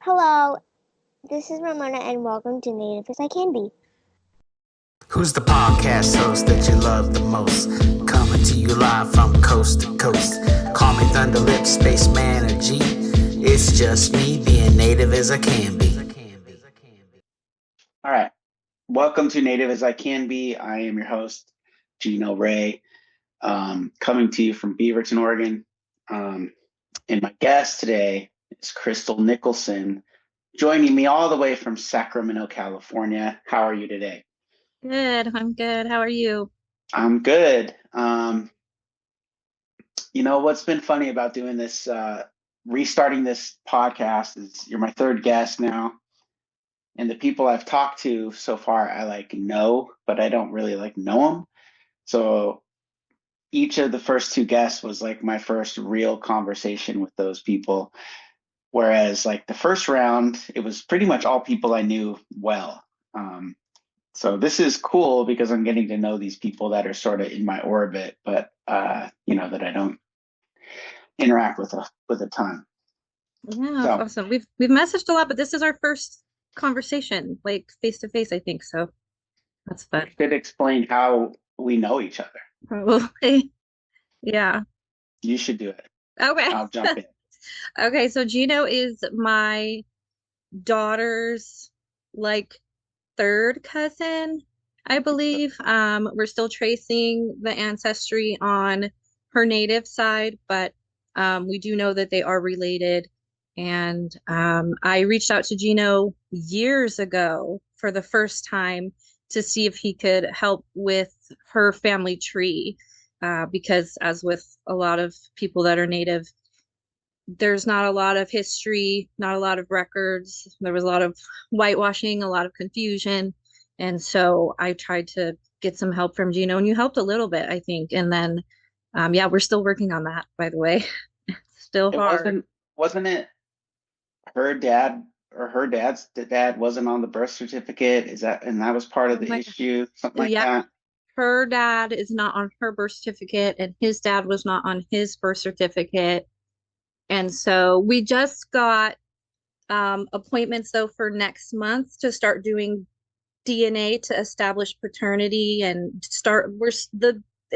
Hello, this is Ramona and welcome to Native as I Can Be. Who's the podcast host that you love the most? Coming to you live from coast to coast. Call me Thunderlip, Spaceman, or G. It's just me being native as I can be. All right. Welcome to Native as I Can Be. I am your host, Gino Ray, coming to you from Beaverton, Oregon. And my guest today is Crystal Nicholson, joining me all the way from Sacramento, California. How are you today? Good. I'm good. How are you? I'm good. What's been funny about doing this, restarting this podcast is you're my third guest now. And the people I've talked to so far, I know, but I don't really know them. So each of the first two guests was my first real conversation with those people. Whereas the first round, it was pretty much all people I knew well. So this is cool because I'm getting to know these people that are sort of in my orbit, but that I don't interact with a ton. Yeah, that's awesome. We've messaged a lot, but this is our first conversation, face to face, I think. So that's fun. I should explain how we know each other. Probably. Yeah. You should do it. Okay. I'll jump in. Okay, so Gino is my daughter's third cousin, I believe. We're still tracing the ancestry on her native side, but we do know that they are related. And I reached out to Gino years ago for the first time to see if he could help with her family tree, because as with a lot of people that are native, there's not a lot of history, not a lot of records. There was a lot of whitewashing, a lot of confusion. And so I tried to get some help from Gino, and you helped a little bit, I think. And then, we're still working on that, by the way. It's still hard. Wasn't it her dad or her dad's dad wasn't on the birth certificate? And that was part of the issue, something like that? Her dad is not on her birth certificate, and his dad was not on his birth certificate. And so we just got appointments though for next month to start doing DNA to establish paternity and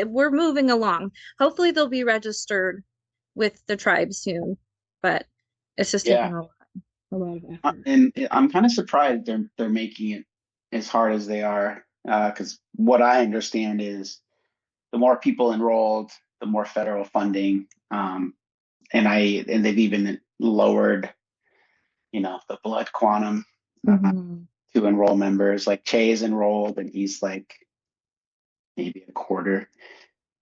we're moving along. Hopefully they'll be registered with the tribe soon, but it's just taking a lot of effort. And I'm kind of surprised they're making it as hard as they are, because what I understand is the more people enrolled, the more federal funding. And they've even lowered, the blood quantum to enroll members. Like Che is enrolled, and he's maybe a quarter.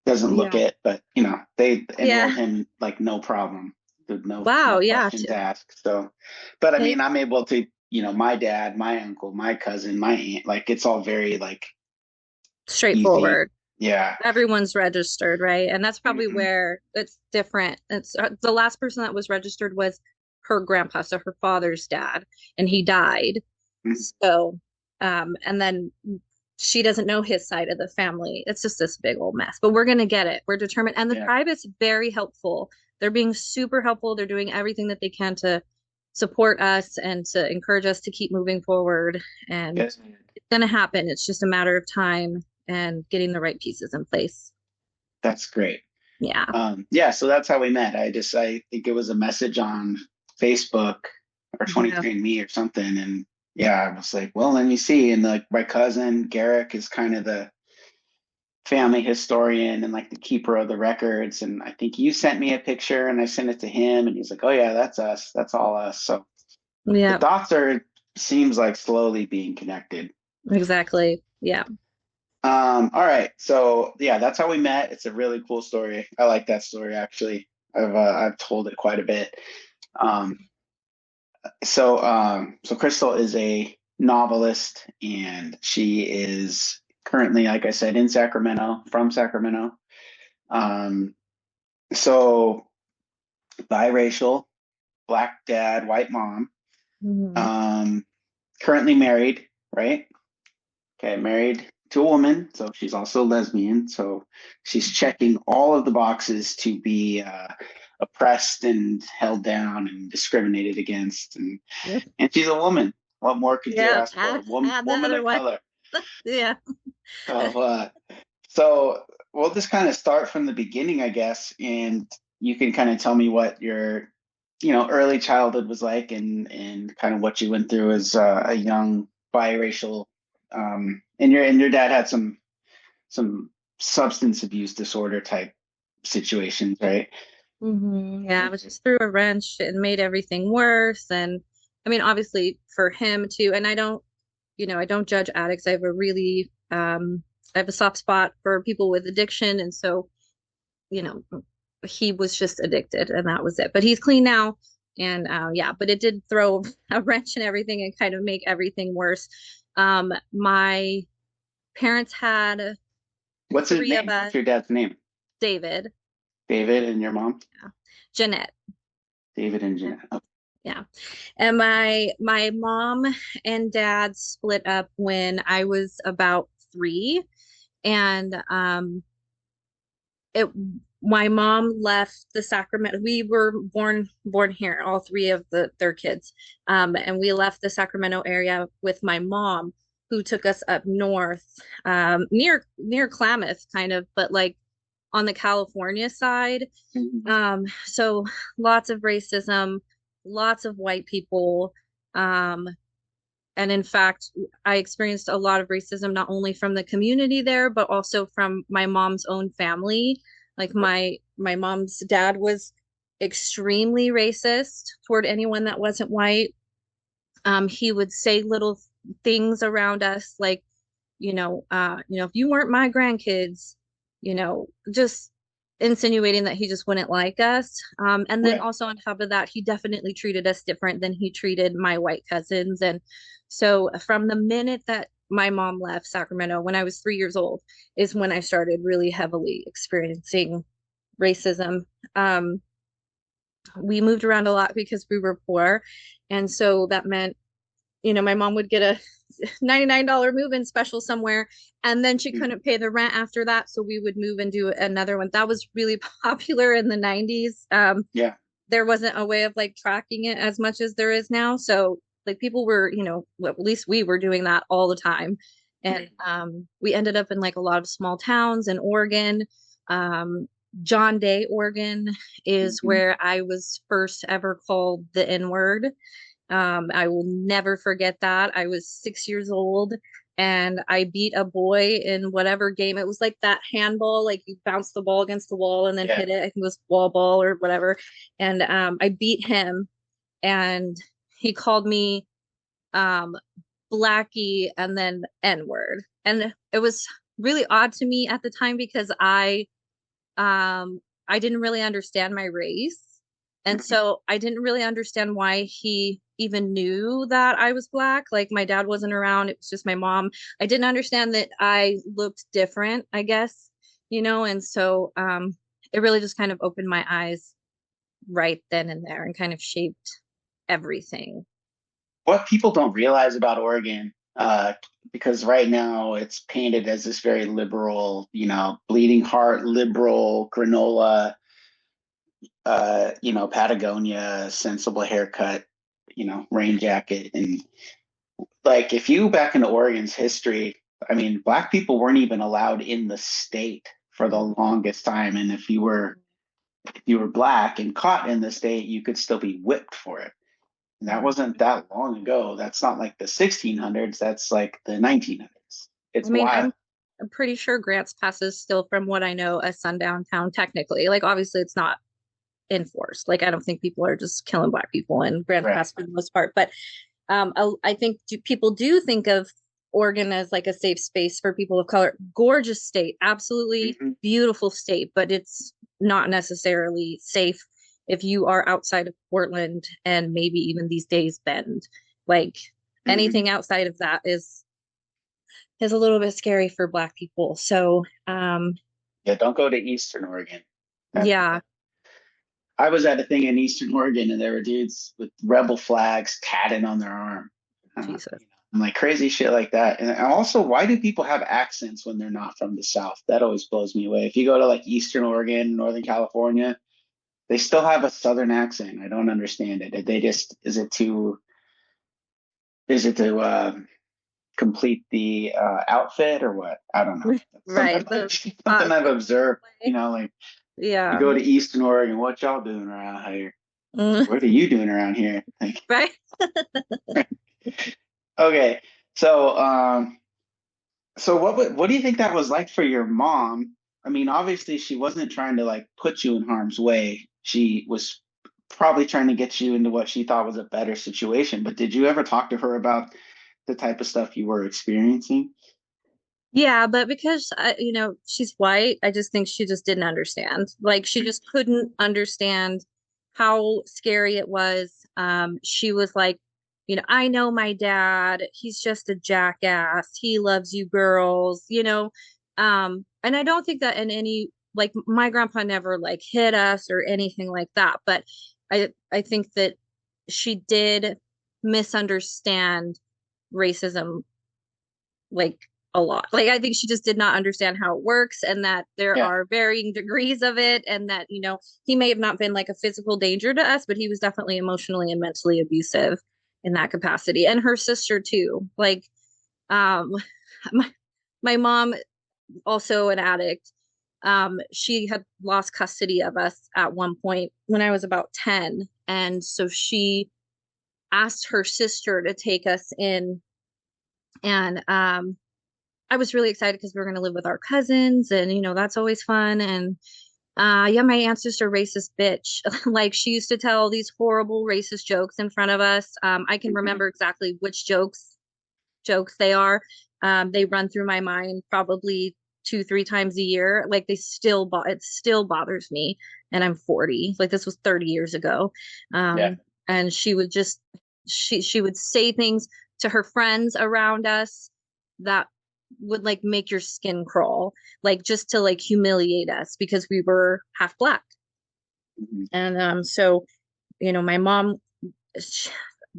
Doesn't look it, but they enrolled him no problem. No questions asked. So, but I mean, I'm able to, my dad, my uncle, my cousin, my aunt, it's all very straightforward. Easy. Yeah. Everyone's registered, right? And that's probably where it's different. It's the last person that was registered was her grandpa, so her father's dad, and he died. So, and then she doesn't know his side of the family. It's just this big old mess, but we're going to get it. We're determined. And the tribe is very helpful. They're being super helpful. They're doing everything that they can to support us and to encourage us to keep moving forward. And it's going to happen. It's just a matter of time and getting the right pieces in place. That's great. Yeah. So that's how we met. I think it was a message on Facebook or 23andMe or something. And I was like, well, let me see. And my cousin Garrick is kind of the family historian and the keeper of the records. And I think you sent me a picture and I sent it to him, and he's like, oh yeah, that's us. That's all us. So the dots seems like slowly being connected. Exactly. Yeah. All right. So that's how we met. It's a really cool story. I like that story, actually. I've told it quite a bit. So Crystal is a novelist, and she is currently, like I said, from Sacramento. So biracial, Black dad, white mom. Currently married, right? Okay, married to a woman, so she's also lesbian. So she's checking all of the boxes to be a oppressed and held down and discriminated against, and she's a woman. What more could you Yeah, ask for? add the Woman other of one. color. Yeah. So, so we'll just kind of start from the beginning, I guess, and you can kind of tell me what your, early childhood was like, and kind of what you went through as a young biracial. And your dad had some substance abuse disorder type situations, right? Yeah, it was just threw a wrench and made everything worse. And I mean, obviously for him too. And I don't judge addicts. I have a soft spot for people with addiction. And so, you know, he was just addicted and that was it. But he's clean now. And yeah, but it did throw a wrench in everything and kind of make everything worse. My parents had What's his three of name? What's us, your dad's name? David, David, and your mom? Jeanette. David and Jeanette. Oh, Yeah. And my mom and dad split up when I was about 3. And it my mom left the Sacramento. We were born here, all 3 of their kids. And we left the Sacramento area with my mom, who took us up north, near Klamath, kind of, but like on the California side. mhm. So lots of racism, lots of white people. Um, and in fact, I experienced a lot of racism, not only from the community there, but also from my mom's own family. Like my mom's dad was extremely racist toward anyone that wasn't white. He would say little things around us like, if you weren't my grandkids, just insinuating that he just wouldn't like us. And then Right. also on top of that, he definitely treated us different than he treated my white cousins. And so from the minute that my mom left Sacramento when I was 3 years old is when I started really heavily experiencing racism. Um, we moved around a lot because we were poor. And so that meant my mom would get a $99 move-in special somewhere, and then she Mhm. couldn't pay the rent after that, so we would move and do another one. That was really popular in the 90s. Yeah. There wasn't a way of like tracking it as much as there is now, so like people were, well, at least we were doing that all the time. And we ended up in like a lot of small towns in Oregon. um, John Day, Oregon is Mhm. where I was first ever called the N word. I will never forget that. I was 6 years old and I beat a boy in whatever game. It was like that handball, like you bounce the ball against the wall and then Yeah. hit it. I think it was wall ball or whatever. And I beat him and he called me um, Blackie and then N word. And it was really odd to me at the time because I didn't really understand my race. And Mhm. so I didn't really understand why he even knew that I was Black. Like my dad wasn't around, it was just my mom. I didn't understand that I looked different, I guess, and so it really just kind of opened my eyes right then and there and kind of shaped everything. What people don't realize about Oregon, because right now it's painted as this very liberal, bleeding heart, liberal, granola, Patagonia, sensible haircut, rain jacket. And like, if you back into Oregon's history, I mean, black people weren't even allowed in the state for the longest time. And if you were black and caught in the state, you could still be whipped for it. And that wasn't that long ago. That's not like the 1600s. That's like the 1900s. I It's mean, wild. I'm pretty sure Grants Pass is still, from what I know, a sundown town technically. Like obviously it's not enforced. Like I don't think people are just killing Black people in Grants Right. Pass for the most part. But I think people do think of Oregon as like a safe space for people of color. Gorgeous state, absolutely Hmm. beautiful state, but it's not necessarily safe if you are outside of Portland and maybe even these days Bend. Like Hmm. anything outside of that is a little bit scary for Black people. So Yeah, don't go to Eastern Oregon. That, yeah, I was at a thing in Eastern Oregon, and there were dudes with rebel flags tatted on their arm. Jesus. And like crazy shit like that. And also, why do people have accents when they're not from the South? That always blows me away. If you go to like Eastern Oregon, Northern California, They still have a Southern accent. I don't understand it. They just, is it to complete the outfit or what? I don't know. Right. Something I've observed, Play. like you Yeah. go to Eastern Oregon, what y'all doing around here? Mm, What are you doing around here? Like, right. okay. So, what do you think that was like for your mom? I mean, obviously she wasn't trying to like put you in harm's way. She was probably trying to get you into what she thought was a better situation. But did you ever talk to her about the type of stuff you were experiencing? Yeah, but because she's white, I just think she just didn't understand. Like she just couldn't understand how scary it was. She was like, I know my dad, he's just a jackass. He loves you girls, and I don't think that in any like my grandpa never like hit us or anything like that, but I think that she did misunderstand racism like a lot. Like I think she just did not understand how it works and that there Yeah. are varying degrees of it and that, he may have not been like a physical danger to us, but he was definitely emotionally and mentally abusive in that capacity. And her sister too. Like um my, my mom also an addict. She had lost custody of us at one point when I was about 10. And so she asked her sister to take us in and I was really excited because we were going to live with our cousins and that's always fun and yeah, my ancestor racist bitch. Like she used to tell these horrible racist jokes in front of us. I can remember exactly which jokes they are. They run through my mind probably 2-3 times a year. Like it still bothers me and I'm 40. Like this was 30 years ago. Yeah. And she would just she would say things to her friends around us that would like make your skin crawl, like just to like humiliate us because we were half black. Mhm. And so my mom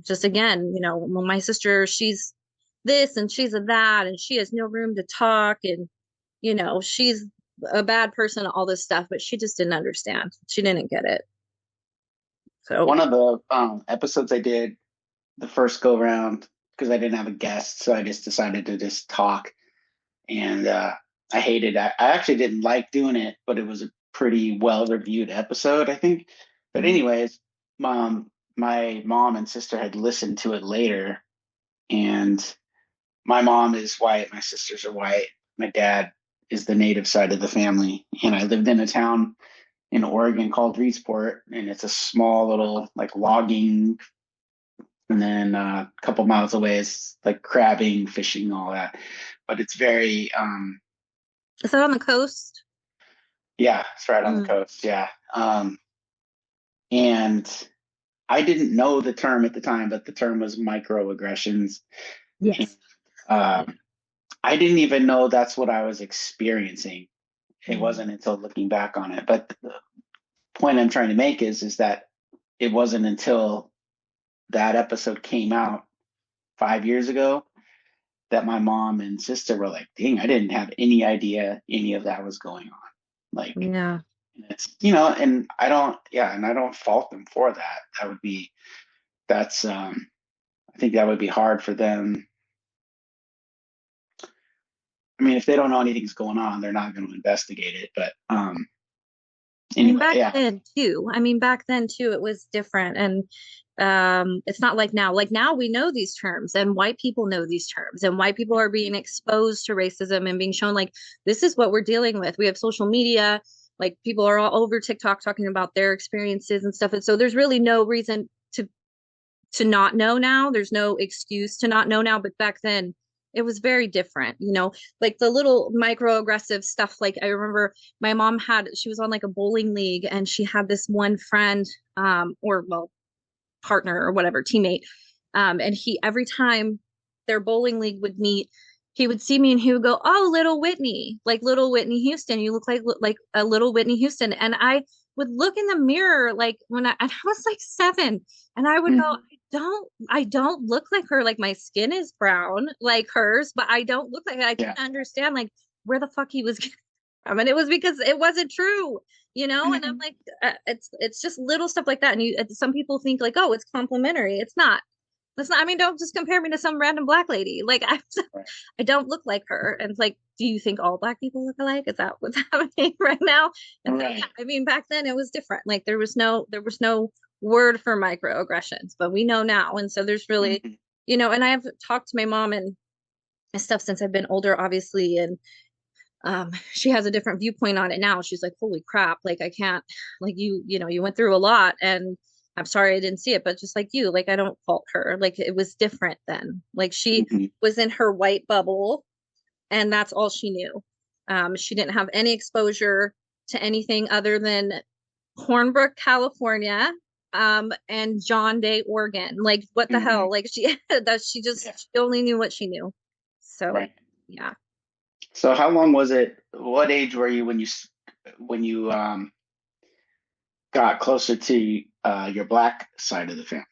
just again, well, my sister, she's this and she's a that, and she has no room to talk, and she's a bad person, all this stuff, but she just didn't understand. She didn't get it. So One of the episodes I did the first go round because I didn't have a guest, so I just decided to just talk. And I hated. I actually didn't like doing it, but it was a pretty well reviewed episode, I think. But anyways, my mom and sister had listened to it later, and my mom is white, my sisters are white, my dad is the native side of the family, and I lived in a town in Oregon called Reedsport, and it's a small little like logging, and then a couple miles away is like crabbing, fishing, all that. But it's very, is that on the coast? yeah, it's right on the Mm. coast, yeah. And I didn't know the term at the time, but the term was microaggressions. And, Yes. um, I didn't even know that's what I was experiencing. It Mm. wasn't until looking back on it. But the point I'm trying to make is that it wasn't until that episode came out 5 years ago that my mom and sister were like, dang, I didn't have any idea any of that was going on. Like, Yeah. it's, and I don't fault them for that. That's, I think that would be hard for them. I mean, if they don't know anything's going on, they're not going to investigate it. But I mean, anyway, back yeah. then too. It was different. And it's not like now. Like now we know these terms and white people know these terms and white people are being exposed to racism and being shown like this is what we're dealing with. We have social media, like people are all over TikTok talking about their experiences and stuff. And so there's really no reason to not know now. There's no excuse to not know now. But back then, it was very different, like the little microaggressive stuff. Like I remember she was on like a bowling league and she had this one friend, or well, partner or whatever, teammate. And every time their bowling league would meet, he would see me and he would go, "Oh, little Whitney, like little Whitney Houston. You look like a little Whitney Houston." And I would look in the mirror, like and I was like 7, and I would go, Mhm. I don't look like her. Like my skin is brown like hers, but I don't look like her. I Yeah. couldn't understand like where the fuck he was getting from. And it was because it wasn't true. you know? And I'm like, it's just little stuff like that. And some people think like, oh, it's complimentary. It's not. That's not, I mean, don't just compare me to some random black lady. Like Right. I don't look like her. And it's like, do you think all black people look alike? Is that what's happening right now? And so, yeah, Right. I mean, back then it was different. Like there was no word for microaggressions, but we know now. And so there's really, Mhm. and I have talked to my mom and stuff since I've been older, obviously. And she has a different viewpoint on it now. She's like, holy crap, like I can't, like you went through a lot, and I'm sorry I didn't see it, but just like you, like I don't fault her. Like it was different then. Like she Mhm. was in her white bubble, and that's all she knew. She didn't have any exposure to anything other than Hornbrook, California, and John Day, Oregon. Like what the Mhm. hell? Like she that Yeah. she only knew what she knew. So Right. yeah. So how long was it? What age were you when you got closer to your black side of the family?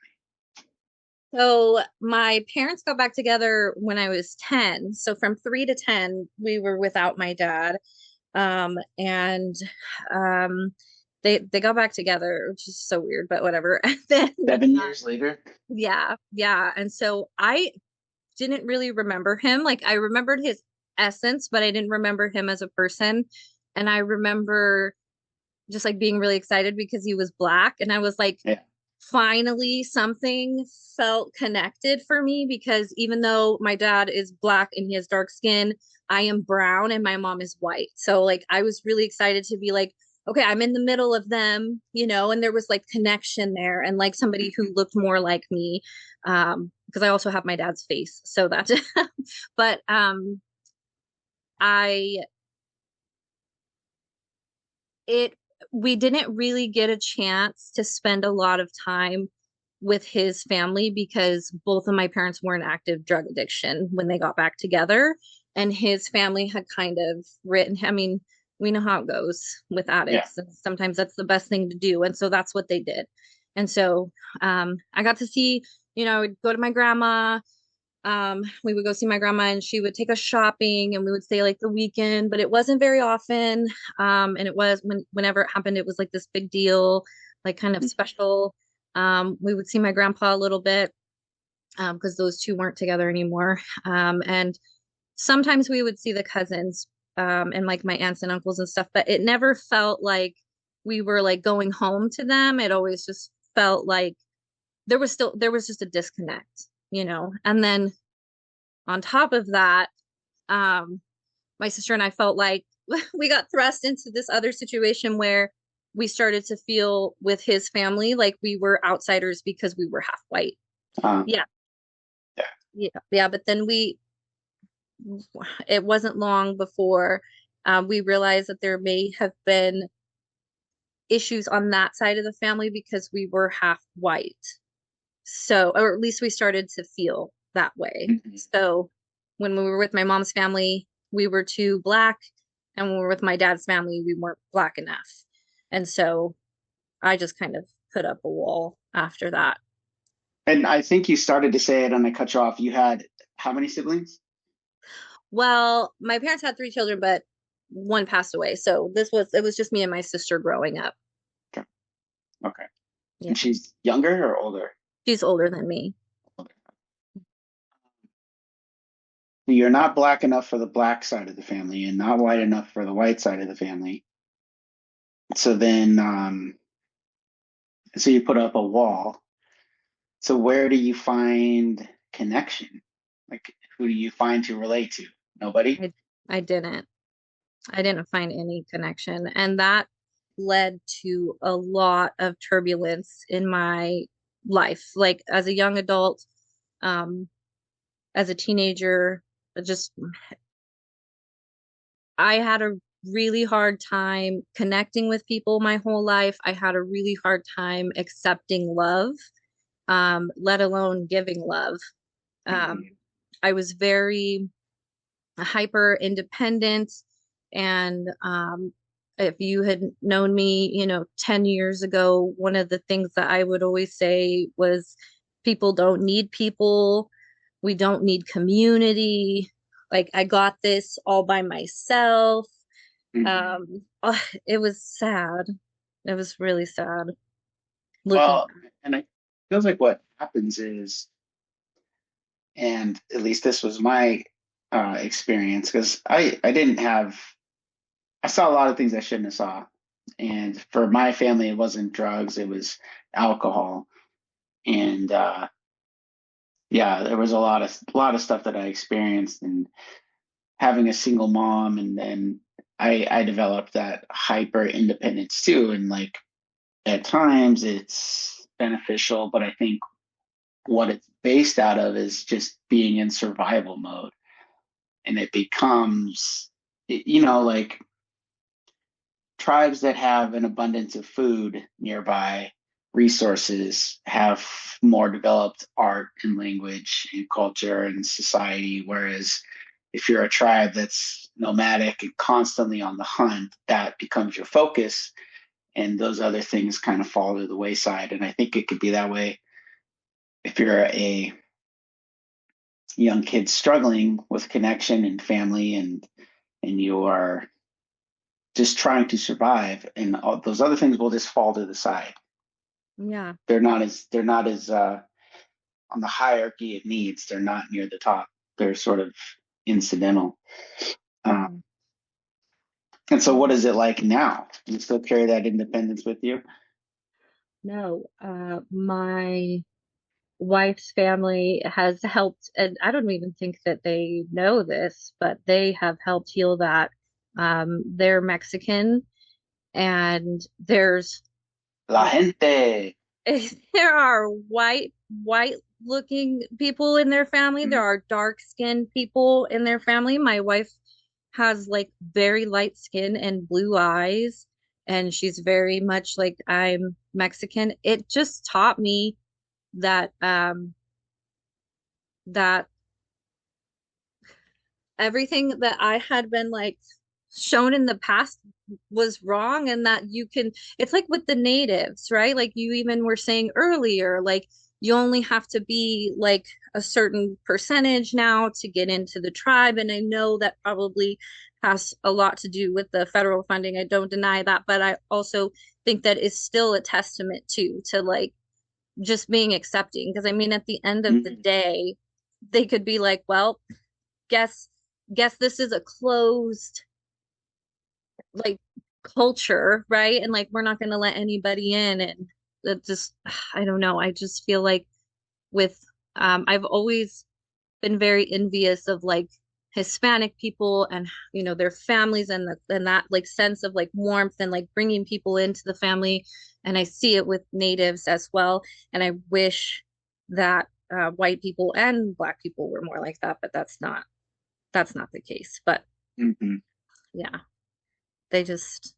So my parents got back together when I was 10. So from 3 to 10, we were without my dad. And um they got back together, which is so weird, but whatever. And then 7 years later? yeah, yeah. And so I didn't really remember him. Like I remembered his essence, but I didn't remember him as a person. And I remember just like being really excited because he was black. And I was like, Yeah. finally something felt connected for me, because even though my dad is black and he has dark skin, I am brown and my mom is white. So like I was really excited to be like, okay, I'm in the middle of them, and there was like connection there, and like somebody who looked more like me. Because I also have my dad's face. So that's but I it we didn't really get a chance to spend a lot of time with his family because both of my parents were in active drug addiction when they got back together, and his family had kind of written, I mean, we know how it goes with Yeah. addicts, and sometimes that's the best thing to do, and so that's what they did. And so I got to see, I would go to my grandma. We would go see my grandma and she would take us shopping, and we would stay like the weekend, but it wasn't very often. And it was whenever it happened, it was like this big deal, like kind of Mhm. special. We would see my grandpa a little bit, because those two weren't together anymore. And sometimes we would see the cousins, and like my aunts and uncles and stuff, but it never felt like we were like going home to them. It always just felt like there was just a disconnect, and then on top of that, um, my sister and I felt like we got thrust into this other situation where we started to feel with his family like we were outsiders because we were half white. Um, Yeah, yeah. yeah, yeah. But then it wasn't long before we realized that there may have been issues on that side of the family because we were half white. So, or at least we started to feel that way. Mhm. So, when we were with my mom's family, we were too black, and when we were with my dad's family, we weren't black enough. And so, I just kind of put up a wall after that. And I think you started to say it and I cut you off. You had how many siblings? Well, my parents had three children, but one passed away. So, it was just me and my sister growing up. Okay. Okay. Yeah. And she's younger or older? She's older than me. Okay. You're not black enough for the black side of the family and not white enough for the white side of the family. So then, so you put up a wall. So where do you find connection? Like, who do you find to relate to? Nobody? I I didn't. I didn't find any connection. And that led to a lot of turbulence in my life. Like as a young adult, um, as a teenager, just I had a really hard time connecting with people my whole life. I had a really hard time accepting love, let alone giving love. Um, Mhm. I was very hyper independent. And if you had known me, 10 years ago, one of the things that I would always say was people don't need people. We don't need community. Like I got this all by myself. Mhm. Um, it was sad. It was really sad looking. Well, and it feels like what happens is, and at least this was my experience, because I didn't have I saw a lot of things I shouldn't have saw, and for my family, it wasn't drugs, it was alcohol, and yeah, there was a lot of stuff that I experienced, and having a single mom, and then I developed that hyper independence too, and like at times it's beneficial, but I think what it's based out of is just being in survival mode, and it becomes, like tribes that have an abundance of food nearby, resources, have more developed art and language and culture and society. Whereas if you're a tribe that's nomadic and constantly on the hunt, that becomes your focus. And those other things kind of fall to the wayside. And I think it could be that way if you're a young kid struggling with connection and family, and you are just trying to survive, and all those other things will just fall to the side. Yeah. They're not as on the hierarchy of needs. They're not near the top. They're sort of incidental. Mhm. And so, what is it like now? Do you still carry that independence with you? No, my wife's family has helped, and I don't even think that they know this, but they have helped heal that. They're Mexican, and La gente. there are white looking people in their family. There Mhm. are dark skinned people in their family. My wife has like very light skin and blue eyes, and she's very much like I'm Mexican. It just taught me that that everything that I had been like shown in the past was wrong, and that you can, it's like with the natives, right? Like you even were saying earlier, like you only have to be like a certain percentage now to get into the tribe. And I know that probably has a lot to do with the federal funding. I don't deny that, but I also think that is still a testament to like just being accepting. Because I mean, at the end of the Mhm. day, they could be like, well, guess guess this is a closed like culture, right? And like we're not going to let anybody in. And that just, I don't know, I just feel like with I've always been very envious of like Hispanic people, and their families, and that like sense of like warmth and like bringing people into the family. And I see it with natives as well, and I wish that white people and black people were more like that, but that's not the case. But Mhm. yeah, they just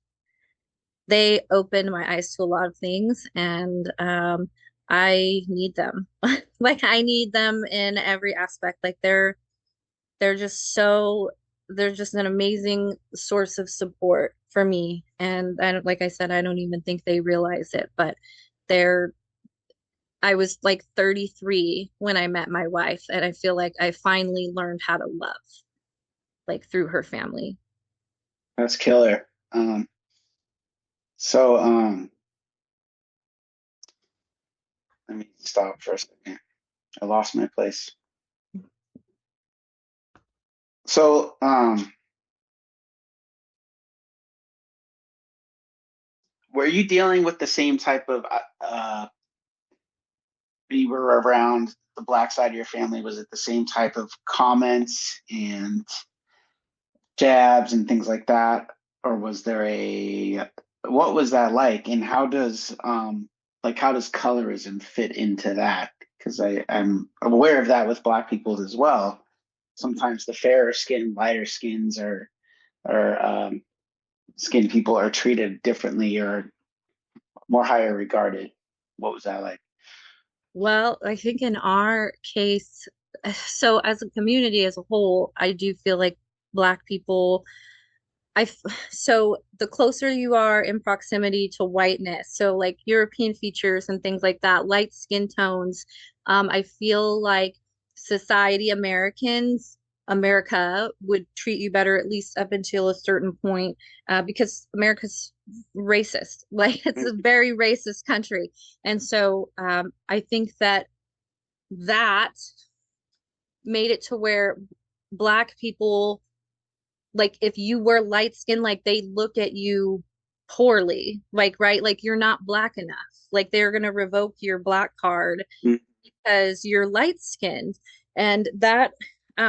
they opened my eyes to a lot of things, and I need them. Like I need them in every aspect. Like they're just so they're just an amazing source of support for me. And like I said, I don't even think they realize it, but they're I was like 33 when I met my wife, and I feel like I finally learned how to love, like through her family. That's killer. So, let me stop for a second. I lost my place. So, were you dealing with the same type of you were around the black side of your family? Was it the same type of comments and jabs and things like that, or was there a what was that like, and how does colorism fit into that? Because I'm aware of that with black people as well. Sometimes the fairer skin, lighter skins, or skin people are treated differently or more higher regarded. What was that like? Well, I think in our case, so as a community as a whole, I do feel like Black people, so the closer you are in proximity to whiteness, so like European features and things like that, light skin tones, I feel like society Americans America would treat you better, at least up until a certain point, because America's racist. Like it's a very racist country. And so I think that that made it to where Black people, like if you were light skinned, like they look at you poorly, like, right? Like you're not Black enough. Like they're going to revoke your Black card Mm. because you're light skinned. And that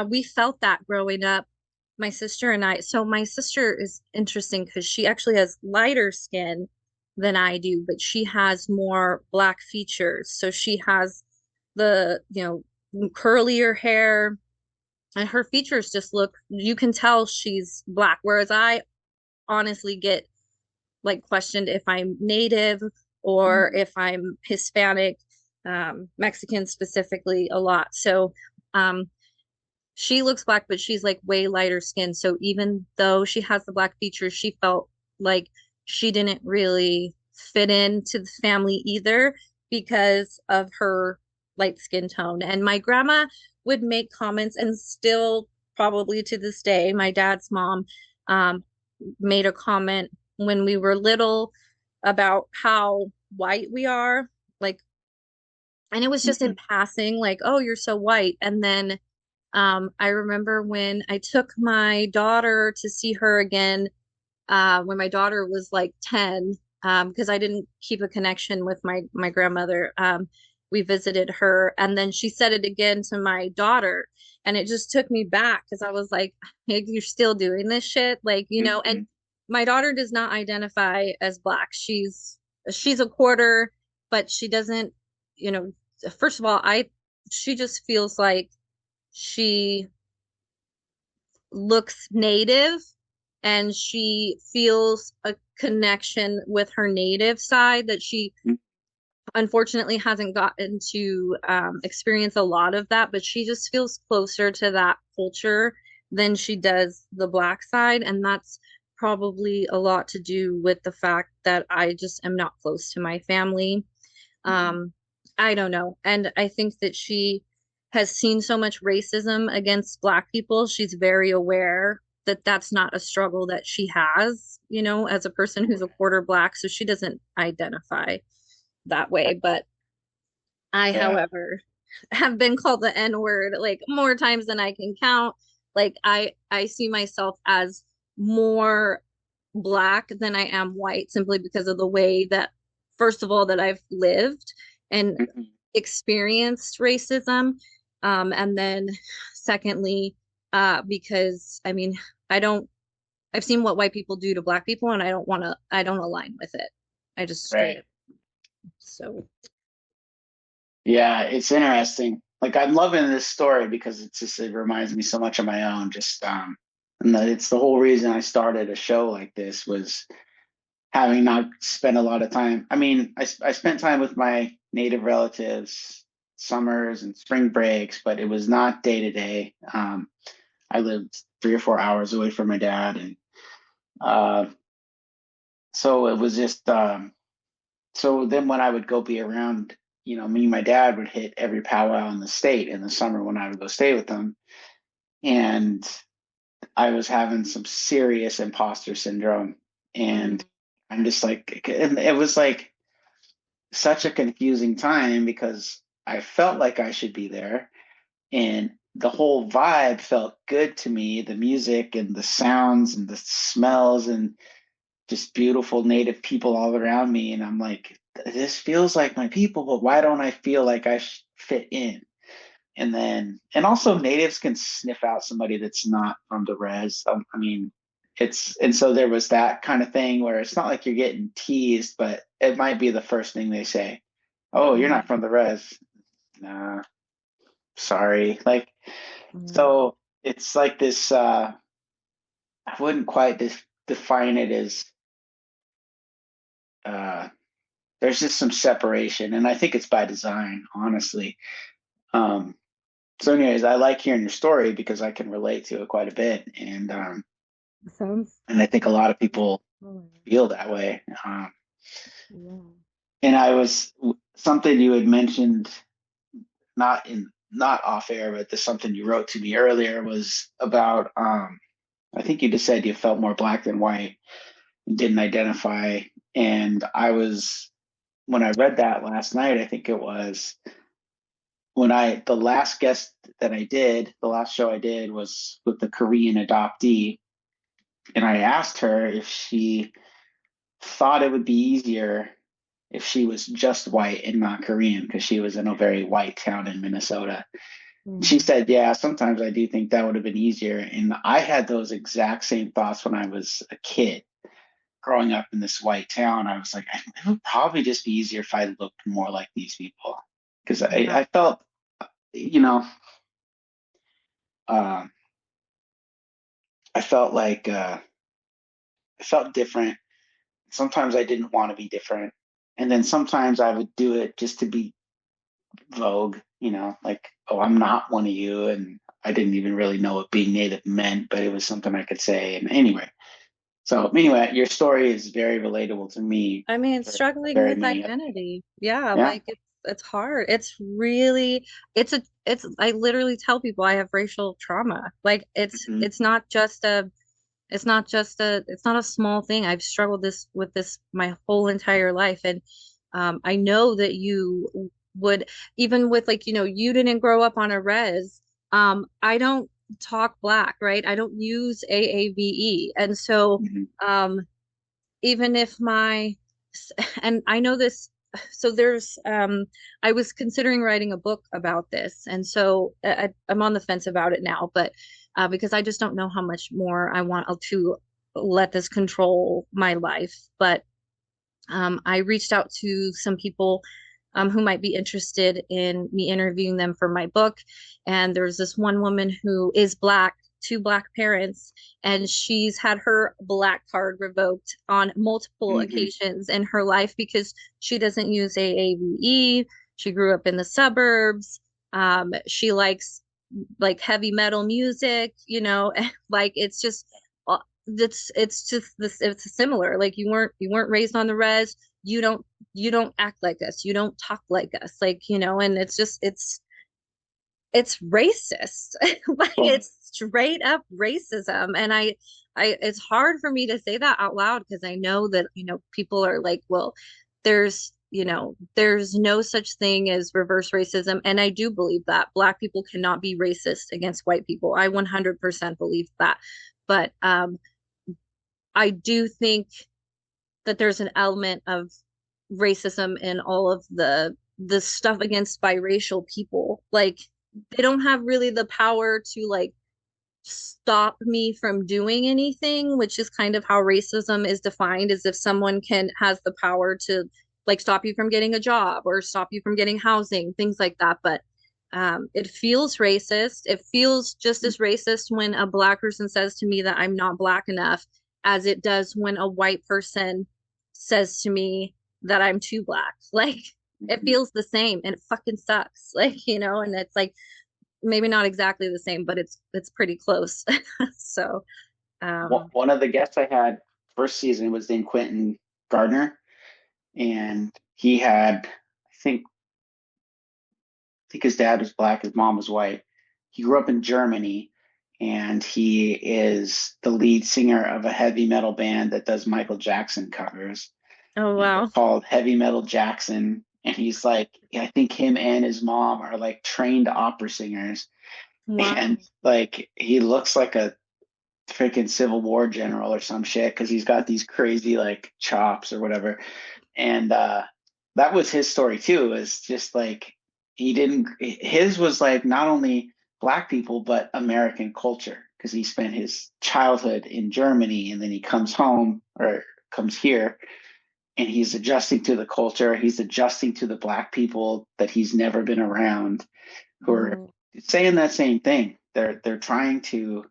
we felt that growing up, my sister and I. So my sister is interesting because she actually has lighter skin than I do, but she has more Black features. So she has the, curlier hair, and her features just look, you can tell she's Black. Whereas I honestly get like questioned if I'm Native or if I'm Hispanic, Mexican specifically a lot. So she looks Black, but she's like way lighter skin. So even though she has the Black features, she felt like she didn't really fit into the family either because of her light skin tone. And my grandma would make comments, and still probably to this day, my dad's mom um, made a comment when we were little about how white we are. Like, and it was just in passing, like, oh, you're so white. And then I remember when I took my daughter to see her again, when my daughter was like 10, because I didn't keep a connection with my grandmother. We visited her, and then she said it again to my daughter, and it just took me back because I was like, hey, you're still doing this shit, like, and my daughter does not identify as Black. She's a quarter, but she doesn't, you know, first of all, she just feels like she looks native, and she feels a connection with her native side that she unfortunately hasn't gotten to experience a lot of that, but she just feels closer to that culture than she does the Black side. And that's probably a lot to do with the fact that I just am not close to my family. Um, I don't know. And I think that she has seen so much racism against Black people. She's very aware that that's not a struggle that she has, as a person who's a quarter Black. So she doesn't identify that way. But I, Yeah. however, have been called the N word like more times than I can count. Like I see myself as more Black than I am white, simply because of the way that, first of all, that I've lived and experienced racism. And then secondly, because I mean, I've seen what white people do to Black people, and I don't align with it. I just straight Right. up. So Yeah, it's interesting. Like I'm loving this story because it reminds me so much of my own. Just and it's the whole reason I started a show like this was having not spent a lot of time. I mean, I spent time with my native relatives, summers and spring breaks, but it was not day to day. I lived 3 or 4 hours away from my dad, and uh, so it was just. So then when I would go be around, me and my dad would hit every powwow in the state in the summer when I would go stay with them. And I was having some serious imposter syndrome. And I'm just like, and it was like such a confusing time because I felt like I should be there. And the whole vibe felt good to me, the music and the sounds and the smells and just beautiful native people all around me. And I'm like, this feels like my people, but why don't I feel like I fit in? And also natives can sniff out somebody that's not from the res. I mean, and so there was that kind of thing where it's not like you're getting teased, but it might be the first thing they say. Oh, you're not from the res. Nah, sorry. Like, so it's like this, I wouldn't quite define it as, uh, there's just some separation, and I think it's by design, honestly. Um, so, anyways, I like hearing your story because I can relate to it quite a bit, sounds and I think a lot of people familiar. feel that way. Yeah. And I was something you had mentioned, not in not off air, but this something you wrote to me earlier was about I think you just said you felt more black than white, didn't identify. And I was when I read that last night, I think it was when the last guest that I did, the last show I did was with the Korean adoptee. And I asked her if she thought it would be easier if she was just white and not Korean, because she was in a very white town in Minnesota. She Mm. said, yeah, sometimes I do think that would have been easier. And I had those exact same thoughts when I was a kid growing up in this white town. I was like, it would probably just be easier if I looked more like these people. Because Yeah. I felt, you know, um, I felt like I felt different. Sometimes I didn't want to be different. And then sometimes I would do it just to be vogue, like, oh, I'm not one of you. And I didn't even really know what being native meant, but it was something I could say. And anyway, your story is very relatable to me I mean, for struggling very with many other. identity. Yeah, Yeah. like it's hard. It's really it's I literally tell people I have racial trauma. Like Hmm. it's not a small thing. I've struggled this with this my whole entire life. And I know that you would, even with like, you didn't grow up on a res. I don't talk black, right? I don't use AAVE. And so Hmm. um even if my and I know this, so there's I was considering writing a book about this, and so I'm on the fence about it now, but because I just don't know how much more I want to let this control my life. But I reached out to some people who might be interested in me interviewing them for my book. And there's this one woman who is black, two black parents, and she's had her black card revoked on multiple Hmm. occasions in her life because she doesn't use AAVE. She grew up in the suburbs. She likes like heavy metal music, like it's just it's just this, it's similar. Like you weren't raised on the res. You don't act like us. You don't talk like us. Like, and it's just it's racist. Like Well, it's straight up racism. And I it's hard for me to say that out loud because I know that, people are like, well, there's no such thing as reverse racism. And I do believe that black people cannot be racist against white people. I 100% believe that. But I do think that there's an element of racism in all of the stuff against biracial people. Like they don't have really the power to like stop me from doing anything, which is kind of how racism is defined, as if someone can has the power to like stop you from getting a job or stop you from getting housing, things like that. But it feels racist. It feels just as racist when a black person says to me that I'm not black enough as it does when a white person says to me that I'm too black. Like it mhm. feels the same and it fucking sucks. Like, and it's like maybe not exactly the same, but it's pretty close. So, um, One of the guests I had first season was named Quentin Gardner, and he had, I think his dad was black, his mom was white. He grew up in Germany, and he is the lead singer of a heavy metal band that does Michael Jackson covers. oh And they're wow. called Heavy Metal Jackson. And he's like, I think him and his mom are like trained opera singers. Wow. And like, he looks like a freaking Civil War general or some shit because he's got these crazy like chops or whatever. And that was his story too. Is just like he didn't. His was like not only black people but American culture because he spent his childhood in Germany and then he comes home or comes here and he's adjusting to the culture. He's adjusting to the black people that he's never been around who are Mm, saying that same thing. They're trying to.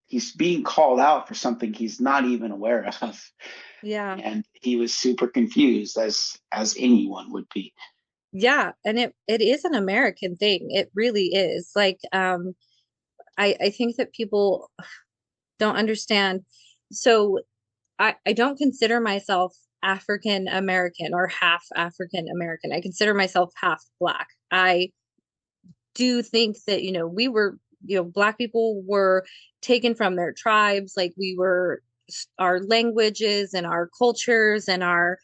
He's being called out for something he's not even aware of, yeah. and he was super confused as anyone would be. Yeah, and it is an American thing. It really is. Like, I think that people don't understand. So I don't consider myself African American or half African American. I consider myself half black. I do think that, we were, Black people were taken from their tribes. Like we were, our languages and our cultures and our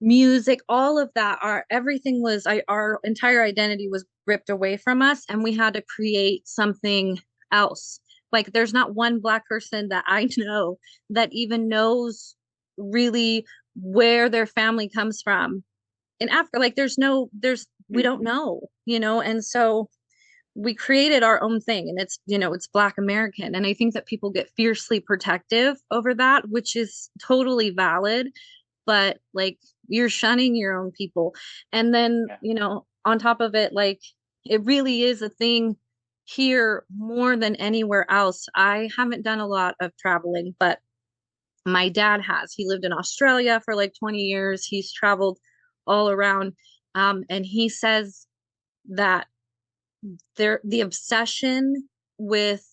music, all of that, everything was, our entire identity was ripped away from us, and we had to create something else. Like there's not one Black person that I know that even knows really where their family comes from in Africa. Like we don't know, and so we created our own thing, and it's Black American. And I think that people get fiercely protective over that, which is totally valid, but like you're shunning your own people. And then, on top of it, like it really is a thing here more than anywhere else. I haven't done a lot of traveling, but my dad has. He lived in Australia for like 20 years. He's traveled all around. And he says that the obsession with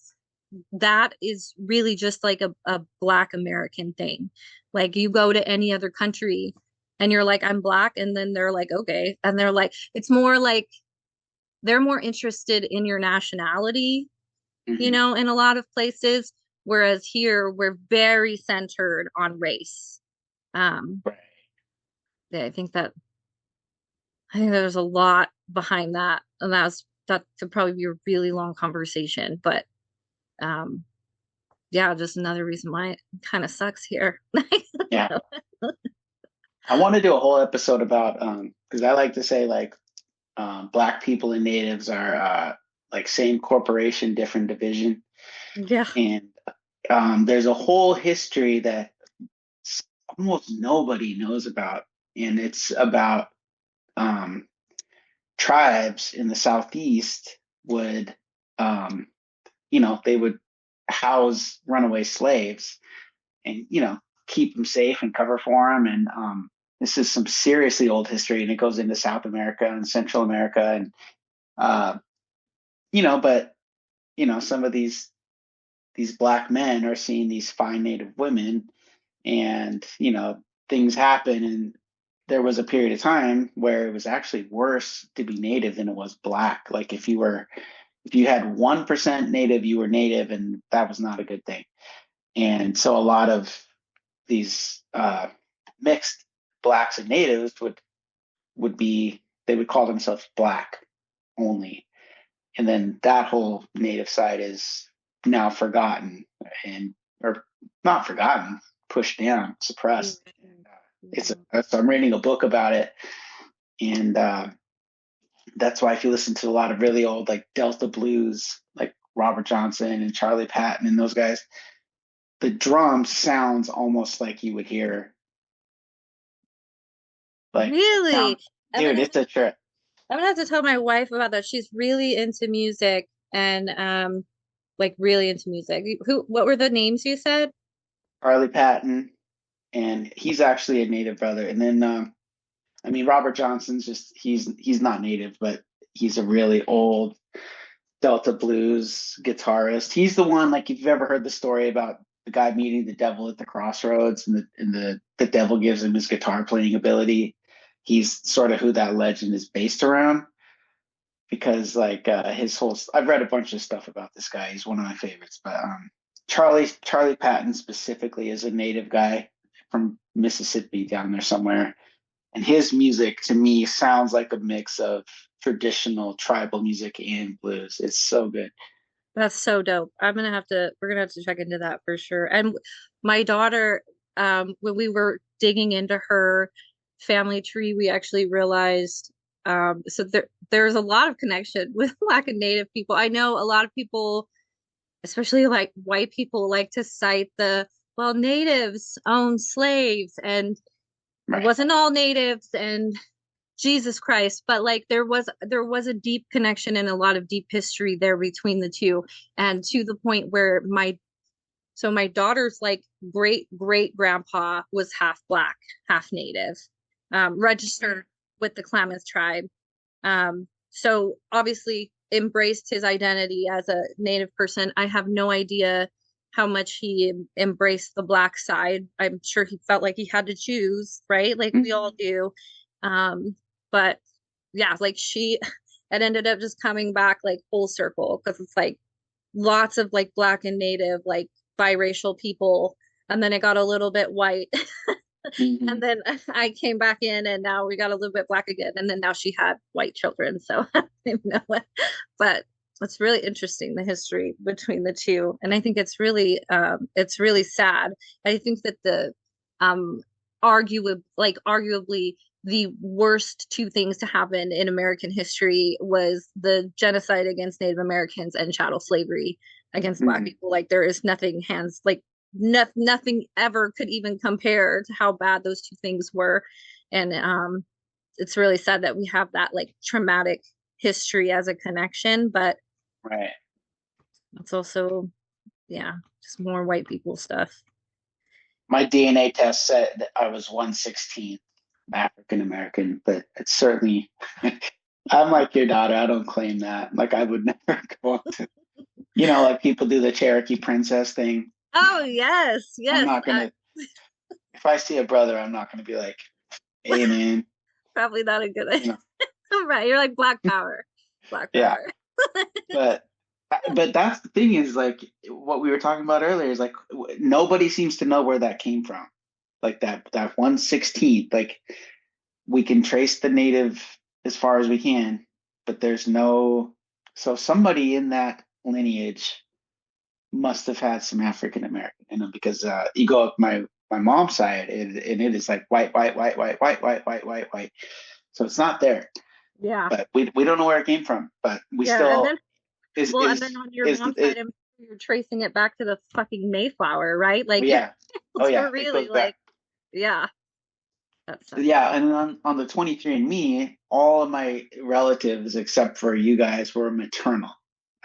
that is really just like a Black American thing. Like you go to any other country and you're like, I'm Black, and then they're like, okay. And they're like, it's more like they're more interested in your nationality, Mm-hmm. in a lot of places. Whereas here we're very centered on race. Um, Right. yeah, I think there's a lot behind that. And that could probably be a really long conversation, but um yeah, just another reason why it kind of sucks here. Yeah. I want to do a whole episode about because I like to say like Black people and natives are like same corporation, different division, Yeah. and there's a whole history that almost nobody knows about, and it's about um, tribes in the southeast would, um, they would house runaway slaves and keep them safe and cover for them, and this is some seriously old history, and it goes into South America and Central America, and uh, but some of these black men are seeing these fine native women, and things happen, and there was a period of time where it was actually worse to be native than it was black. Like if you had 1% native, you were native, and that was not a good thing. And so a lot of these mixed blacks and natives would be, they would call themselves black only, and then that whole native side is now forgotten, and or not forgotten, pushed down, suppressed. So I'm reading a book about it, and that's why if you listen to a lot of really old like Delta blues, like Robert Johnson and Charlie Patton and those guys, the drum sounds almost like you would hear like Really? sound. I'm Dude, gonna it's a trip. I'm gonna have to tell my wife about that. She's really into music, and like really into music. What were the names you said? Charlie Patton, and he's actually a native brother. And then I mean, Robert Johnson's just he's not native, but he's a really old Delta blues guitarist. He's the one, like, if you've ever heard the story about the guy meeting the devil at the crossroads, and the devil gives him his guitar playing ability. He's sort of who that legend is based around, because like his whole, I've read a bunch of stuff about this guy. He's one of my favorites. But Charlie Patton specifically is a native guy from Mississippi down there somewhere, and his music to me sounds like a mix of traditional tribal music and blues. It's so good. That's so dope. We're gonna have to check into that for sure. And my daughter, when we were digging into her family tree, we actually realized, so there's a lot of connection with Black and Native people. I know a lot of people, especially like white people, like to cite well, natives owned slaves, and it Right. wasn't all natives, and Jesus Christ, but like there was a deep connection and a lot of deep history there between the two, and to the point where my daughter's like great great grandpa was half Black, half Native, registered with the Klamath tribe. So obviously embraced his identity as a Native person. I have no idea how much he embraced the Black side. I'm sure he felt like he had to choose, right? Like we all do. Um, but yeah, like it ended up just coming back like full circle because it's like lots of like Black and Native, like biracial people. And then it got a little bit white. Hmm. And then I came back in and now we got a little bit Black again. And then now she had white children. So I don't even know what, but it's really interesting, the history between the two. And I think it's really sad. I think that the arguably the worst two things to happen in American history was the genocide against Native Americans and chattel slavery against Black Hmm. people. Like there is nothing hands like nothing ever could even compare to how bad those two things were. And it's really sad that we have that like traumatic history as a connection, but Right. it's also, yeah, just more white people stuff. My DNA test said that I was 1/16 African American, but it's certainly, I'm like your daughter. I don't claim that. Like, I would never go to, like people do the Cherokee princess thing. Oh yes, I'm yes. not gonna, if I see a brother, I'm not gonna be like, hey man, Probably not a good you idea. know, Right, you're like Black Power. Black yeah. Power. But that's the thing is like what we were talking about earlier is like nobody seems to know where that came from. Like that 1/16, like we can trace the native as far as we can, but there's no, so somebody in that lineage must have had some African American in them because you go up my mom's side and it is like white, white, white, white, white, white, white, white, white. So it's not there, Yeah. but we don't know where it came from. But we Yeah, and still then well, and then on your is mom's side, it, you're tracing it back to the fucking Mayflower, right? Like you're yeah, oh able to yeah, it really goes back. like, yeah, that's Yeah, and on the 23andMe, all of my relatives except for you guys were maternal.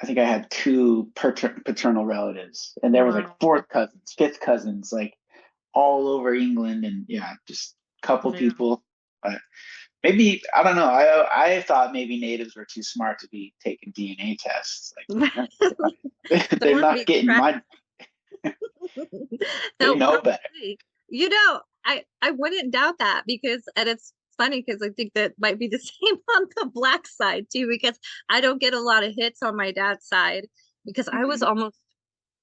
I think I had two paternal relatives, and there was like wow. fourth cousins, fifth cousins, like all over England, and yeah, just a couple Yeah. people. But maybe I don't know. I thought maybe natives were too smart to be taking DNA tests. Like Don't they're want to not be getting tracked. my. They No, know better. probably. You know, I wouldn't doubt that because, and it's funny because I think that might be the same on the Black side too, because I don't get a lot of hits on my dad's side because I was Hmm. almost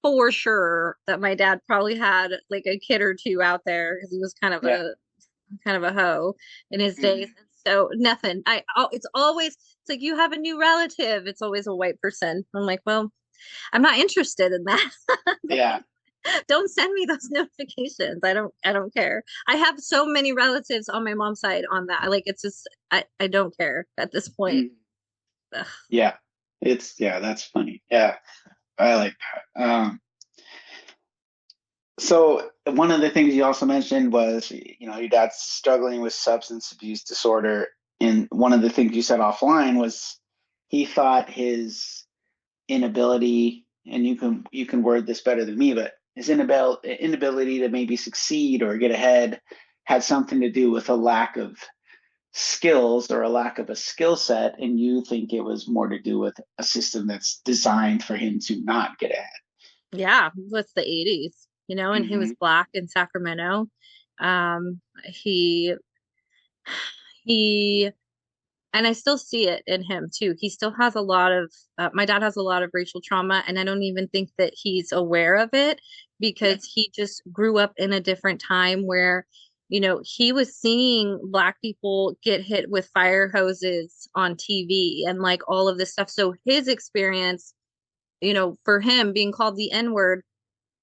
for sure that my dad probably had like a kid or two out there because he was Yeah. kind of a hoe in his days. Hmm. And so nothing. It's always it's like you have a new relative. It's always a white person. I'm like, well, I'm not interested in that. Yeah. Don't send me those notifications. I don't care. I have so many relatives on my mom's side on that. Like it's just I don't care at this point. Mhm. Ugh. Yeah. Yeah, that's funny. Yeah. I like that. So one of the things you also mentioned was, your dad's struggling with substance abuse disorder, and one of the things you said offline was he thought his inability, and you can word this better than me, but his inability to maybe succeed or get ahead had something to do with a lack of skills or a lack of a skill set, and you think it was more to do with a system that's designed for him to not get ahead. Yeah, it's the 80s, and he was Hmm. Black in Sacramento. Um, he he and I still see it in him too. He still has a lot of my dad has a lot of racial trauma, and I don't even think that he's aware of it Yeah. because he just grew up in a different time where, he was seeing Black people get hit with fire hoses on TV and like all of this stuff. So his experience, for him being called the N-word,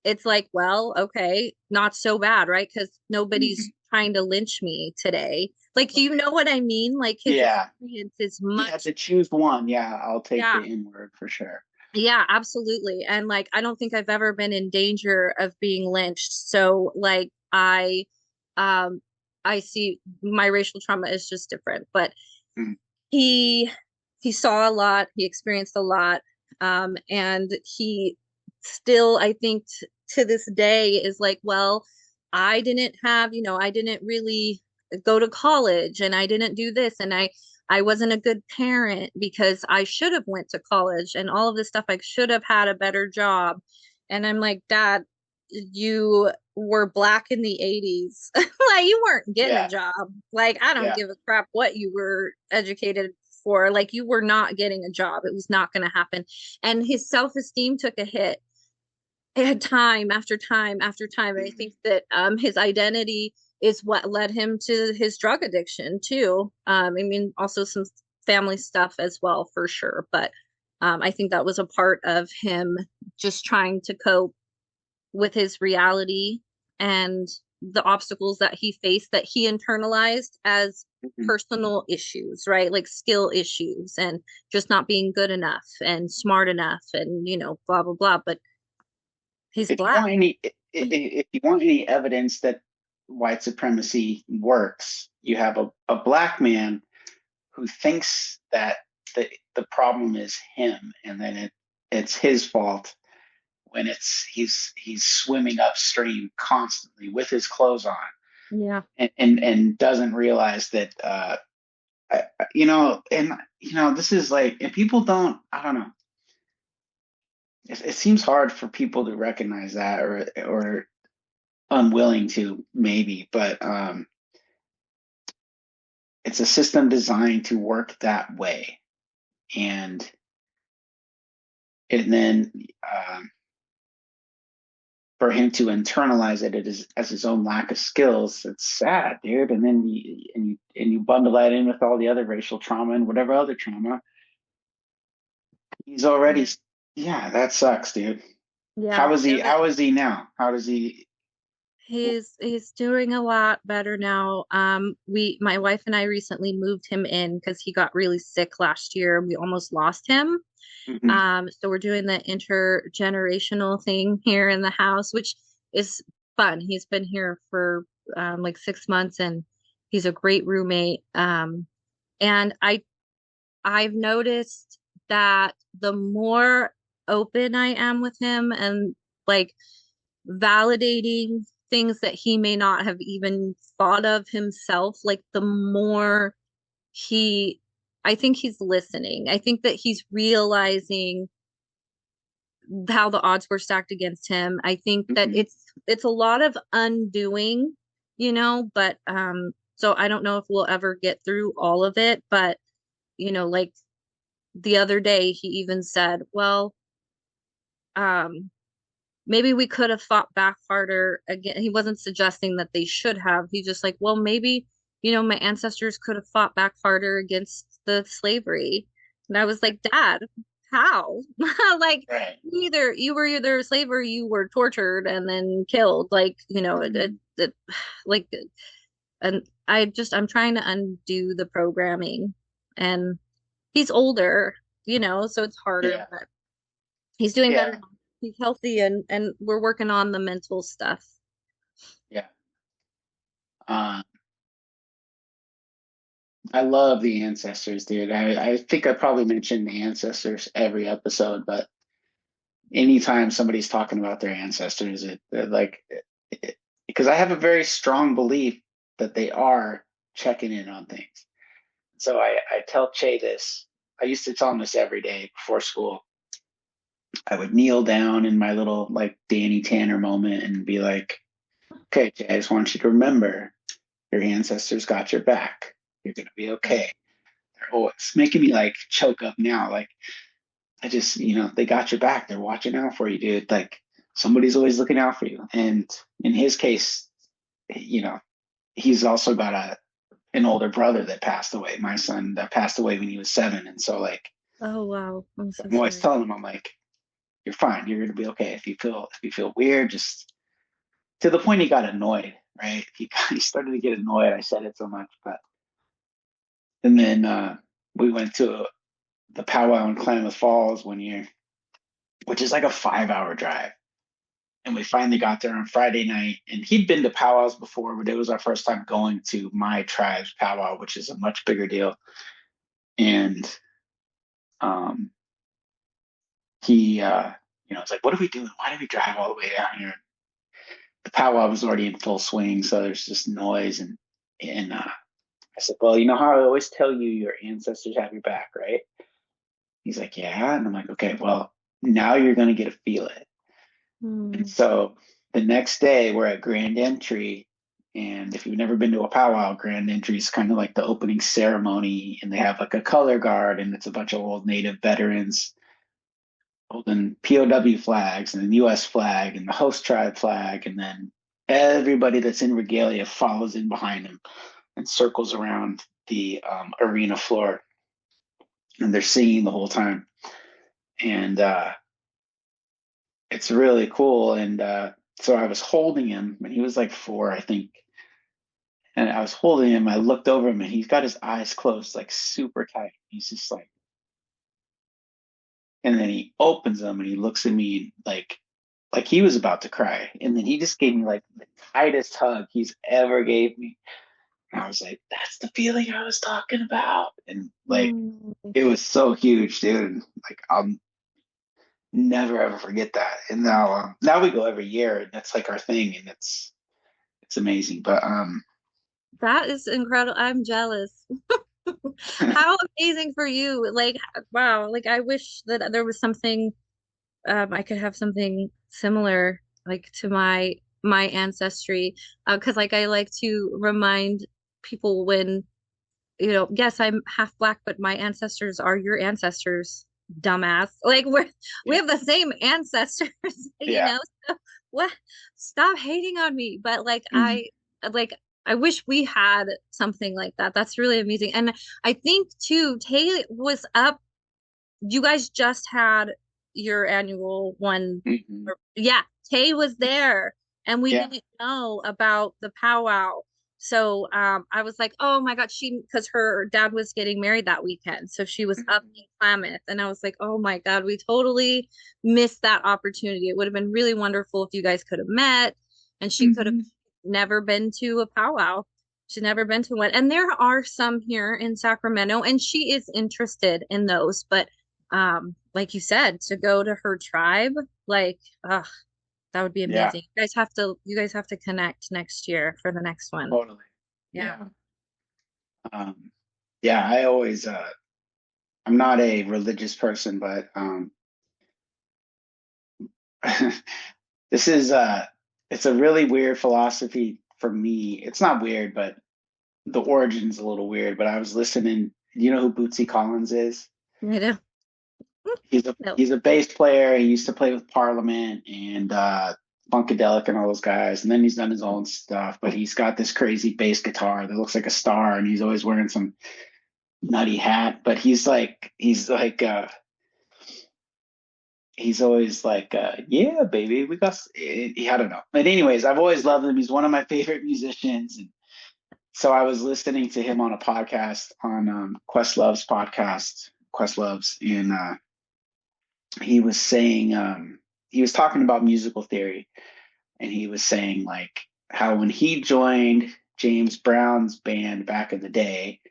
it's like, well, okay, not so bad, right? Because nobody's Hmm. trying to lynch me today. Like, do you know what I mean? Like his Yeah. experience is If you had much, to choose one, yeah, I'll take yeah, the N word for sure. yeah, absolutely. And like, I don't think I've ever been in danger of being lynched. So like, um, I see my racial trauma is just different, but Mm. he he saw a lot, he experienced a lot, and he still, I think, to this day is like, well, I didn't really go to college, and I didn't do this, and I wasn't a good parent because I should have went to college and all of this stuff. I should have had a better job. And I'm like, Dad, you were Black in the 80s. Like you weren't getting a Yeah. job. Like I don't Yeah. give a crap what you were educated for. Like, you were not getting a job. It was not going to happen. And his self-esteem took a hit. It had time after time after time. And I think that his identity is what led him to his drug addiction too. I mean, also some family stuff as well, for sure. But I think that was a part of him just trying to cope with his reality and the obstacles that he faced that he internalized as Mhm. personal issues, right? Like skill issues and just not being good enough and smart enough and, blah, blah, blah. But he's If you black. want any, if you want any evidence that white supremacy works, you have a black man who thinks that the problem is him, and then it's his fault when he's swimming upstream constantly with his clothes on, Yeah. and doesn't realize that this is like, and people don't, I don't know, it seems hard for people to recognize that, or unwilling to, maybe, but it's a system designed to work that way, and then for him to internalize it as his own lack of skills, it's sad, dude. And then you bundle that in with all the other racial trauma and whatever other trauma he's already. Yeah. Yeah, that sucks, dude. Yeah. How is he? How is he now? How does he? He's doing a lot better now. My wife and I recently moved him in because he got really sick last year. We almost lost him. Mhm. So we're doing the intergenerational thing here in the house, which is fun. He's been here for like 6 months, and he's a great roommate. And I've noticed that the more open I am with him and like validating things that he may not have even thought of himself, like the more he, I think he's listening. I think that he's realizing how the odds were stacked against him. I think that Mhm. it's a lot of undoing, but so I don't know if we'll ever get through all of it, but like the other day he even said, well, um maybe we could have fought back harder. Again, he wasn't suggesting that they should have. He's just like, well, maybe, my ancestors could have fought back harder against the slavery. And I was like, Dad, how? Like, Right. you were either a slave or you were tortured and then killed. Like, like, and I'm trying to undo the programming. And he's older, so it's harder, Yeah. but he's doing better Yeah. now. He's healthy, and we're working on the mental stuff. Yeah. Uh, I love the ancestors, dude. I think I probably mentioned the ancestors every episode, but anytime somebody's talking about their ancestors, because I have a very strong belief that they are checking in on things. So I tell Che this. I used to tell him this every day before school. I would kneel down in my little like Danny Tanner moment and be like, "Okay, Che, I just want you to remember your ancestors got your back. You're gonna be okay." Oh, it's making me like choke up now. Like, I just, they got your back. They're watching out for you, dude. Like, somebody's always looking out for you. And in his case, you know, he's also got an older brother that passed away. My son that passed away when he was 7. And so, like, Oh, wow. I'm so I'm always sorry. telling him, I'm like, you're fine. You're gonna be okay. If you feel weird, just, to the point he got annoyed, right? He started to get annoyed. I said it so much, but and then we went to the powwow in Klamath Falls one year, which is like a 5-hour drive. And we finally got there on Friday night. And he'd been to powwows before, but it was our first time going to my tribe's powwow, which is a much bigger deal. And um, he, it's like, what are we doing? Why did we drive all the way down here? The powwow was already in full swing, so there's just noise. And I said, well, you know how I always tell you your ancestors have your back, right? He's like, yeah. And I'm like, okay, well, now you're going to get to feel it. And Hmm. so the next day, we're at Grand Entry, And if you've never been to a powwow, grand entry is kind of like the opening ceremony, and they have like a color guard, and it's a bunch of old Native veterans holding POW flags and the U.S. flag and the host tribe flag, and then everybody that's in regalia follows in behind them and circles around the arena floor, and they're singing the whole time, and it's really cool. And so I was holding him, and he was like 4, I think. And I was holding him. I looked over him, and he's got his eyes closed, like super tight. He's just like, and then he opens them, and he looks at me like he was about to cry. And then he just gave me like the tightest hug he's ever gave me. And I was like, that's the feeling I was talking about. And like, Mm. it was so huge, dude. Like, I'll never ever forget that. And now we go every year, and that's like our thing, and it's amazing. But That is incredible. I'm jealous. How amazing for you. Like, wow. Like, I wish that there was something, I could have something similar, like to my ancestry. Because like I like to remind people when, yes, I'm half black, but my ancestors are your ancestors, dumbass. Like we yeah, have the same ancestors, yeah. So what? Stop hating on me. But Mhm. like I wish we had something like that. That's really amazing. And I think too, Tay was up. You guys just had your annual one. Mhm. Yeah, Tay was there, and we Yeah. didn't know about the powwow. So I was like, oh my God, because her dad was getting married that weekend. So she was up in Mhm. Klamath. And I was like, oh my God, we totally missed that opportunity. It would have been really wonderful if you guys could have met and she could have Mhm. never been to a powwow. She's never been to one. And there are some here in Sacramento, and she is interested in those. But like you said, to go to her tribe, like, that would be Yeah. amazing. You guys have to connect next year for the next one. Totally. Yeah. Yeah. Um, yeah. I always. I'm not a religious person, but this is it's a really weird philosophy for me. It's not weird, but the origin's a little weird. But I was listening. You know who Bootsy Collins is? I know. No. He's a bass player. He used to play with Parliament and Funkadelic and all those guys. And then he's done his own stuff. But he's got this crazy bass guitar that looks like a star, and he's always wearing some nutty hat. But he's always like, yeah, baby, we got. I don't know. But anyways, I've always loved him. He's one of my favorite musicians. And so I was listening to him on a podcast on Questlove's podcast, Questlove's, and he was saying he was talking about musical theory, and he was saying like how when he joined James Brown's band back in the day,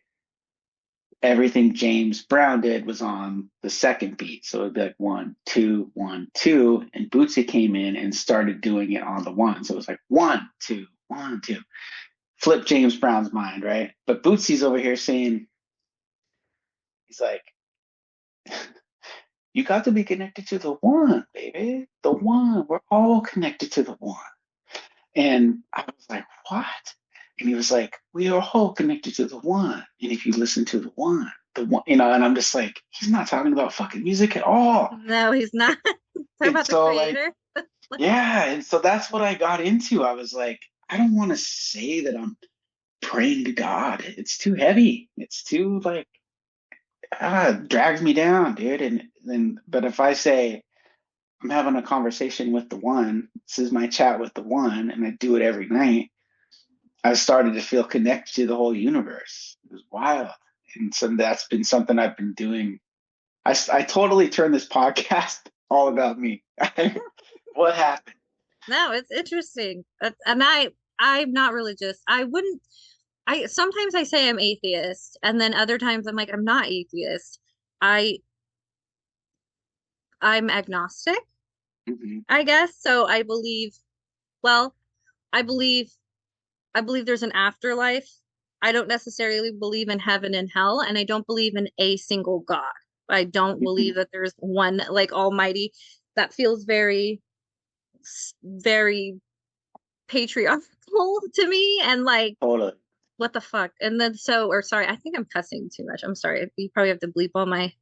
everything James Brown did was on the second beat. So it'd be like 1, 2, 1, 2. And Bootsy came in and started doing it on the one. So it was like 1, 2, 1, 2. Flip James Brown's mind, right? But Bootsy's over here saying, he's like, you got to be connected to the one, baby. The one. We're all connected to the one. And I was like, what? And he was like, we are all connected to the one. And if you listen to the one, and I'm just like, he's not talking about fucking music at all. No, he's not. Talk And about the so, like, creator. yeah. And so that's what I got into. I was like, I don't want to say that I'm praying to God. It's too heavy. It's too, like, it drags me down, dude. And then, but if I say, I'm having a conversation with the one, this is my chat with the one, and I do it every night, I started to feel connected to the whole universe. It was wild. And so that's been something I've been doing. I totally turned this podcast all about me. What happened? No, it's interesting. And I'm not religious. I sometimes I say I'm atheist, and then other times I'm like, I'm not atheist. I I'm agnostic, Hmm. I guess. So well, I believe I believe there's an afterlife. I don't necessarily believe in heaven and hell, and I don't believe in a single God. I don't believe Hmm. that there's one like almighty. That feels very patriotic disrespectful to me and like, Totally. what the fuck? And then sorry, I think I'm cussing too much. I'm sorry. You probably have to bleep all my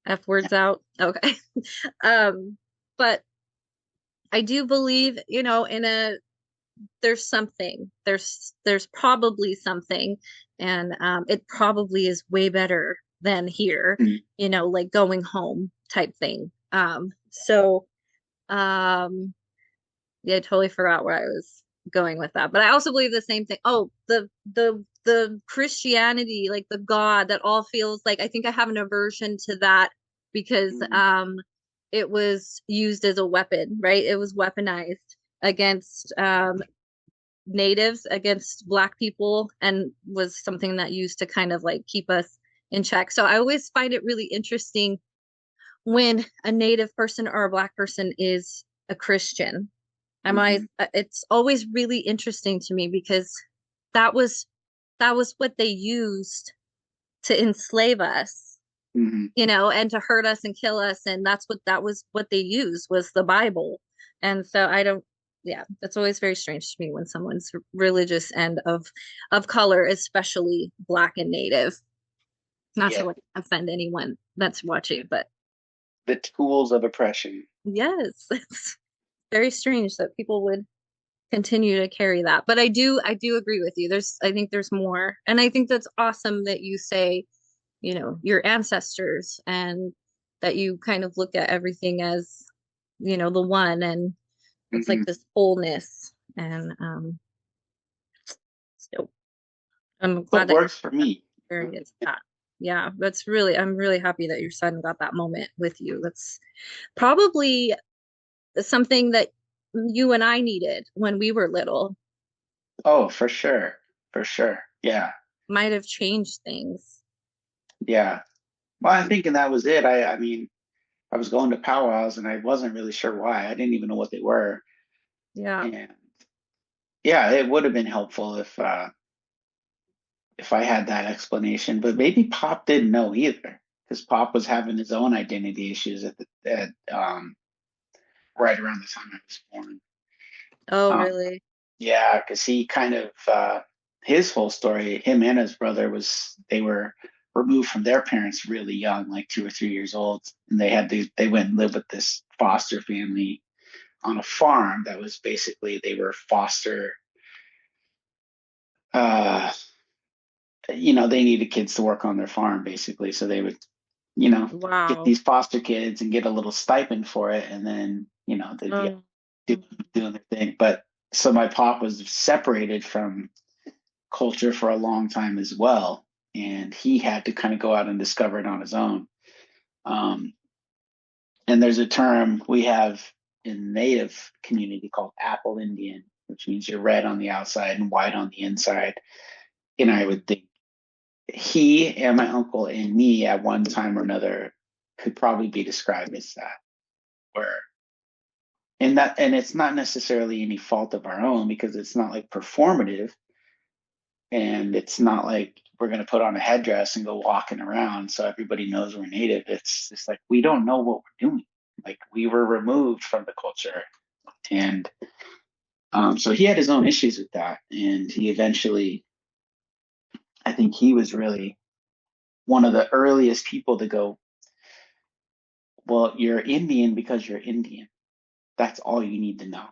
F Yeah. words out. Okay. But I do believe, in there's something. There's probably something, and it probably is way better than here, Mhm. like going home type thing. Um, yeah, I totally forgot where I was going with that. But I also believe the same thing. Oh, the Christianity, like the God that all feels like, I think I have an aversion to that because Mhm. it was used as a weapon, right? It was weaponized against natives, against black people, and was something that used to kind of like keep us in check. So I always find it really interesting when a native person or a black person is a Christian. Mhm. It's always really interesting to me because that was that was what they used to enslave us, Mhm. and to hurt us and kill us, and that was what they used was the Bible. And so I don't, yeah, that's always very strange to me when someone's religious and of color, especially black and native. Not to Yeah. like offend anyone that's watching, but The tools of oppression. yes, it's very strange that people would continue to carry that. But I do agree with you. I think there's more. And I think that's awesome that you say, your ancestors, and that you kind of look at everything as, the one, and it's like Mhm. this wholeness. And so I'm glad What that you're works for me. experienced that. Yeah, I'm really happy that your son got that moment with you. That's probably something that you and I needed when we were little. Oh, for sure. For sure. Yeah. Might have changed things. Yeah. Well, I'm thinking that was it. I mean, I was going to powwows and I wasn't really sure why. I didn't even know what they were. Yeah. And yeah, it would have been helpful if I had that explanation, but maybe Pop didn't know either because Pop was having his own identity issues right around the time I was born. Oh, Um, really? yeah, because he kind of his whole story, him and his brother they were removed from their parents really young, like 2 or 3 years old, and they went and lived with this foster family on a farm that was basically they were foster. Uh, they needed kids to work on their farm basically, so they would get Wow. these foster kids and get a little stipend for it, and then they'd be Oh, doing their thing. But so my pop was separated from culture for a long time as well, and he had to kind of go out and discover it on his own. Um, and there's a term we have in the native community called Apple Indian, which means you're red on the outside and white on the inside. And I would think he and my uncle and me at one time or another could probably be described as that. Where and it's not necessarily any fault of our own because it's not like performative, and it's not like we're going to put on a headdress and go walking around so everybody knows we're native. It's just like we don't know what we're doing. Like we were removed from the culture, and so he had his own issues with that, and he eventually, I think he was really one of the earliest people to go, well, you're Indian because you're Indian. That's all you need to know.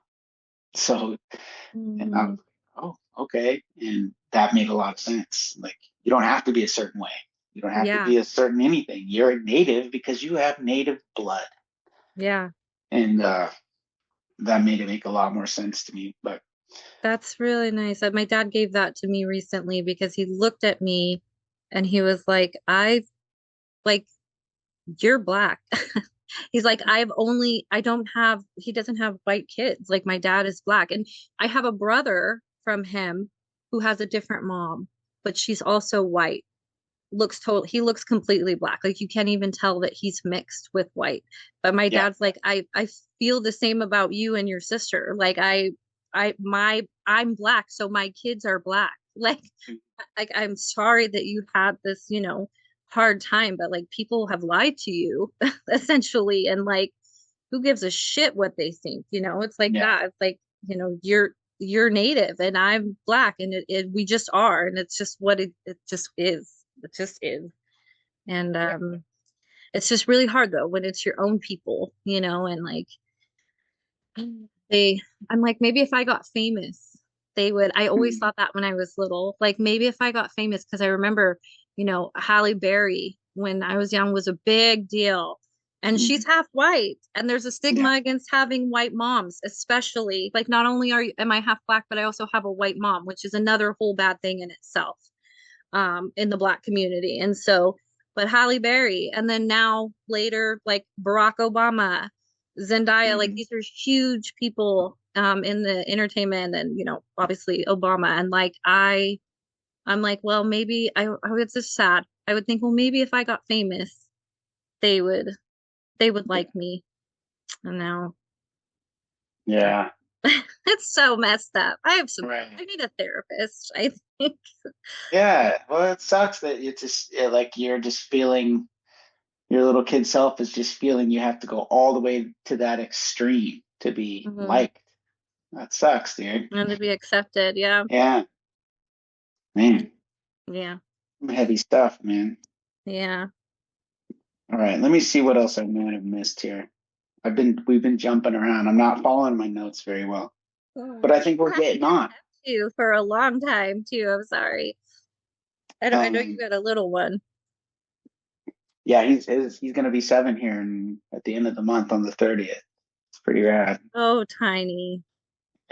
So, and I mm, was like, oh, okay. And that made a lot of sense. Like, you don't have to be a certain way. You don't have to yeah. be a certain anything. You're a native because you have native blood. Yeah. And that made it make a lot more sense to me. But That's really nice. My dad gave that to me recently because he looked at me and he was like, like, you're black. He's like, he doesn't have white kids. Like, my dad is black. And I have a brother from him who has a different mom, but she's also white. He looks completely black. Like, you can't even tell that he's mixed with white. But my yeah, dad's like, I feel the same about you and your sister. Like, I'm black, so my kids are black. Like I'm sorry that you had this, hard time, but like people have lied to you essentially, and like who gives a shit what they think? It's like yeah, that. It's like, you're you're Native and I'm Black, and we just are, and it's just what it just is. It just is. And it's just really hard though when it's your own people, and like they I'm like, maybe if I got famous, they would. I always Mhm. thought that when I was little. Like maybe if I got famous, because I remember, Halle Berry when I was young was a big deal. And she's Mhm. half white, and there's a Yeah. stigma against having white moms, especially like not only am I half Black, but I also have a white mom, which is another whole bad thing in itself, in the Black community. And so, but Halle Berry, and then now later, like Barack Obama, Zendaya, like Mhm. these are huge people in the entertainment, and obviously Obama. And like I'm like, well, maybe I was just sad. I would think, well, maybe if I got famous, they would they would Yeah. like me. And now Yeah. it's so messed up. I Right. need a therapist, I think. Yeah. Well, it sucks that it's just like you're just feeling your little kid self is just feeling you have to go all the way to that extreme to be Mhm. liked. That sucks, dude. And to be accepted. Yeah. Yeah, man. Yeah. Heavy stuff, man. Yeah. All right, let me see what else I might have missed here. We've been jumping around. I'm not following my notes very well, Oh, but I think we're I getting on. kept you for a long time too. I'm sorry. I know you Um, got a little one. yeah, he's gonna be 7 here at the end of the month on the 30th. It's pretty rad. Oh, tiny.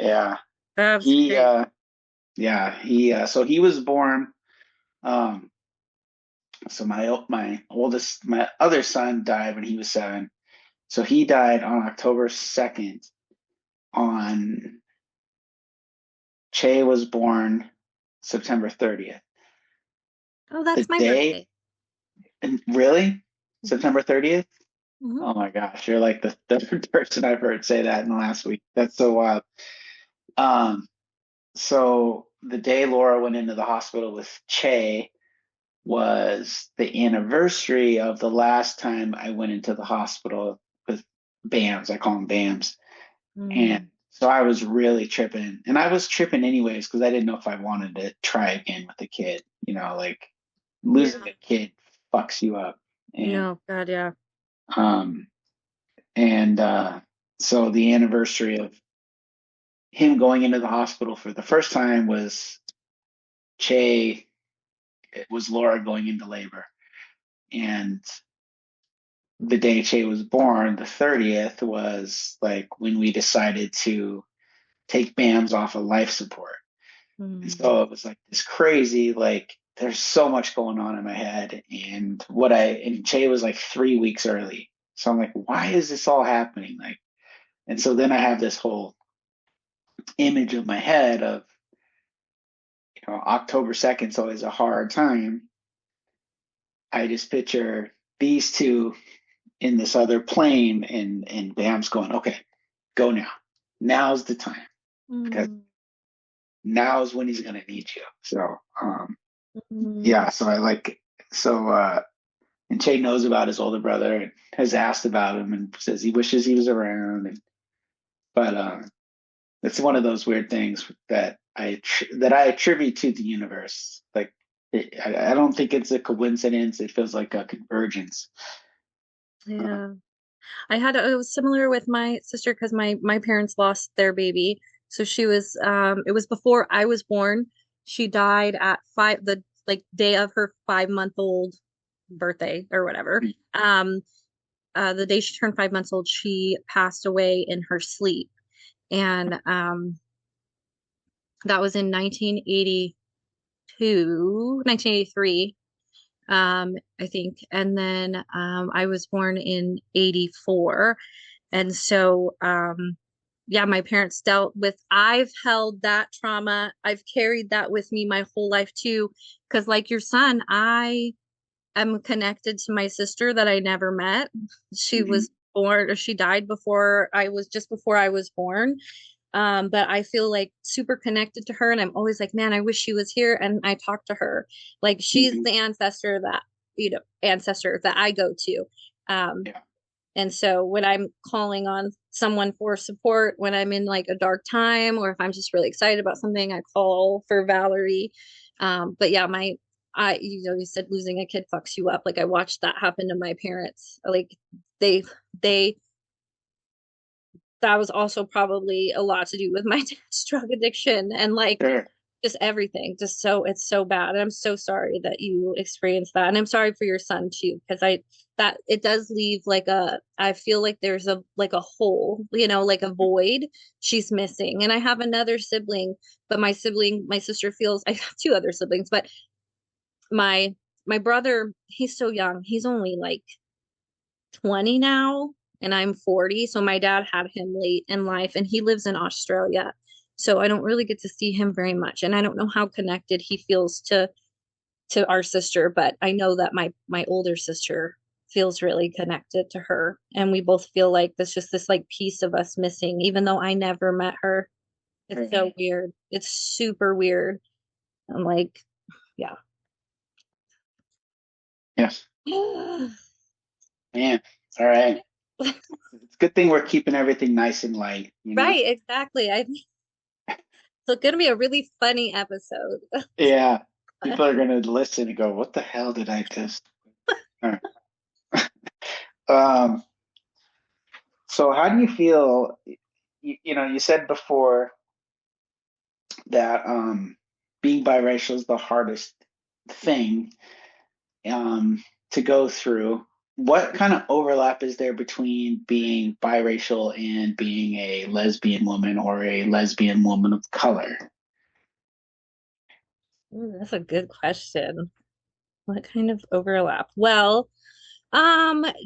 Yeah, That's he great. yeah he so he was born. Um, so my other son died when he was 7. So he died on October 2nd. On Che was born September 30th. Oh, The that's my day, birthday. and really? Hmm. September 30th? Hmm. Oh my gosh, you're like the third person I've heard say that in the last week. That's so wild. Um, so the day Laura went into the hospital with Che was the anniversary of the last time I went into the hospital with BAMS. I call them BAMS. And Mm. so I was really tripping. And I was tripping anyways because I didn't know if I wanted to try again with the kid. Like losing Yeah. a kid fucks you up. And No, God, yeah. um and so the anniversary of him going into the hospital for the first time was Che, it was Laura going into labor. And the day Che was born, the 30th, was like when we decided to take BAMS off of life support. And Mm. so it was like this crazy, like there's so much going on in my head. And Che was like 3 weeks early. So I'm like, why is this all happening? Like, and so then I have this whole image of my head of, October 2nd is always a hard time. I just picture these two in this other plane and Bam's going, okay, go now. Now's the time because Mm. now is when he's gonna need you. So Mm. yeah, so I like so and Che knows about his older brother and has asked about him and says he wishes he was around. But it's one of those weird things that I attribute to the universe. Like I don't think it's a coincidence. It feels like a convergence. Uh, Yeah. It was similar with my sister because my parents lost their baby. So it was before I was born. She died at the like day of her 5 month old birthday or whatever. The day she turned 5 months old, she passed away in her sleep. And that was in 1983, I think. And then I was born in 84. And so, yeah, my parents dealt with, I've held that trauma. I've carried that with me my whole life too. Because, like your son, I am connected to my sister that I never met. She mhm, was born, or she died just before I was born. But I feel like super connected to her, and I'm always like, man, I wish she was here. And I talk to her like she's mhm, the ancestor that I go to. Um, yeah. And so when I'm calling on someone for support, when I'm in like a dark time, or if I'm just really excited about something, I call for Valerie. But yeah, you said losing a kid fucks you up. Like I watched that happen to my parents. Like they, they, that was also probably a lot to do with my dad's drug addiction and like Sure. just everything. Just so it's so bad. And I'm so sorry that you experienced that. And I'm sorry for your son too, because that it does leave like I feel like there's a like a hole, like a void she's missing. And I have another sibling, but my sister feels I have two other siblings, but my my brother, he's so young. He's only like 20 now and I'm 40. So my dad had him late in life and he lives in Australia. So I don't really get to see him very much. And I don't know how connected he feels to our sister, but I know that my older sister feels really connected to her. And we both feel like there's just this like piece of us missing, even though I never met her. It's so Right. weird. It's super weird. I'm like, yeah. Yes. Man. All right. It's a good thing we're keeping everything nice and light, you know? Right, exactly. I think it's gonna be a really funny episode. Yeah. People are gonna listen and go, "What the hell did I just?" All right. Um, so how do you feel? You said before that being biracial is the hardest thing to go through. What kind of overlap is there between being biracial and being a lesbian woman or a lesbian woman of color? Ooh, that's a good question. What kind of overlap? Well,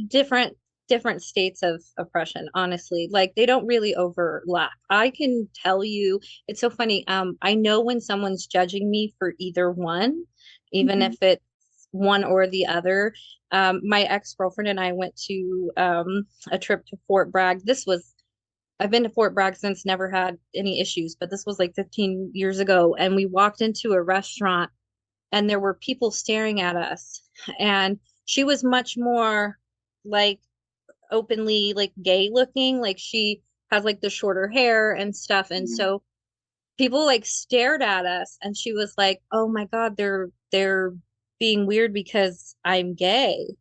different different states of oppression, honestly. Like they don't really overlap. I can tell you, it's so funny. I know when someone's judging me for either one, even Mhm. if it's one or the other. My ex-girlfriend and I went to a trip to Fort Bragg. I've been to Fort Bragg since, never had any issues, but this was like 15 years ago. And we walked into a restaurant and there were people staring at us. And she was much more like openly like gay looking. Like she has like the shorter hair and stuff. And Mhm. so people like stared at us and she was like, "Oh my God, they're being weird because I'm gay."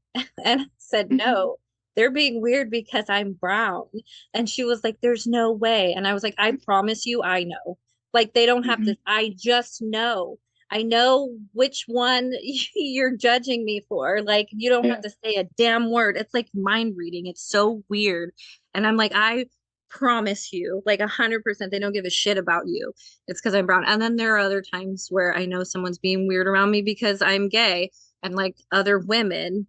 And I said, Mhm. "No, they're being weird because I'm brown." And she was like, "There's no way." And I was like, "I promise you, I know. Like they don't have Mhm. to, I just know. I know which one you're judging me for. Like you don't have Yeah. to say a damn word. It's like mind reading. It's so weird." And I'm like, "I promise you, like 100%, they don't give a shit about you. It's because I'm brown." And then there are other times where I know someone's being weird around me because I'm gay, and like other women,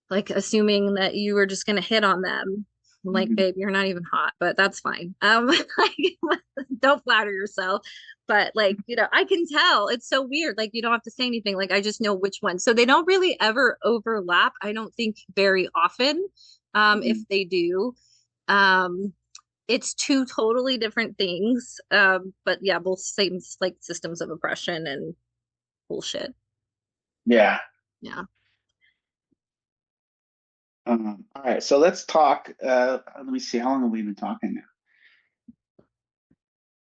like assuming that you were just gonna hit on them. I'm like, Mhm. babe, you're not even hot, but that's fine. Like, don't flatter yourself. But like, I can tell it's so weird. Like, you don't have to say anything. Like, I just know which one. So they don't really ever overlap. I don't think very often. If Mhm. they do, um, it's two totally different things. But yeah, both same like systems of oppression and bullshit. Yeah. Yeah. All right. So let's talk. Let me see. How long have we been talking now?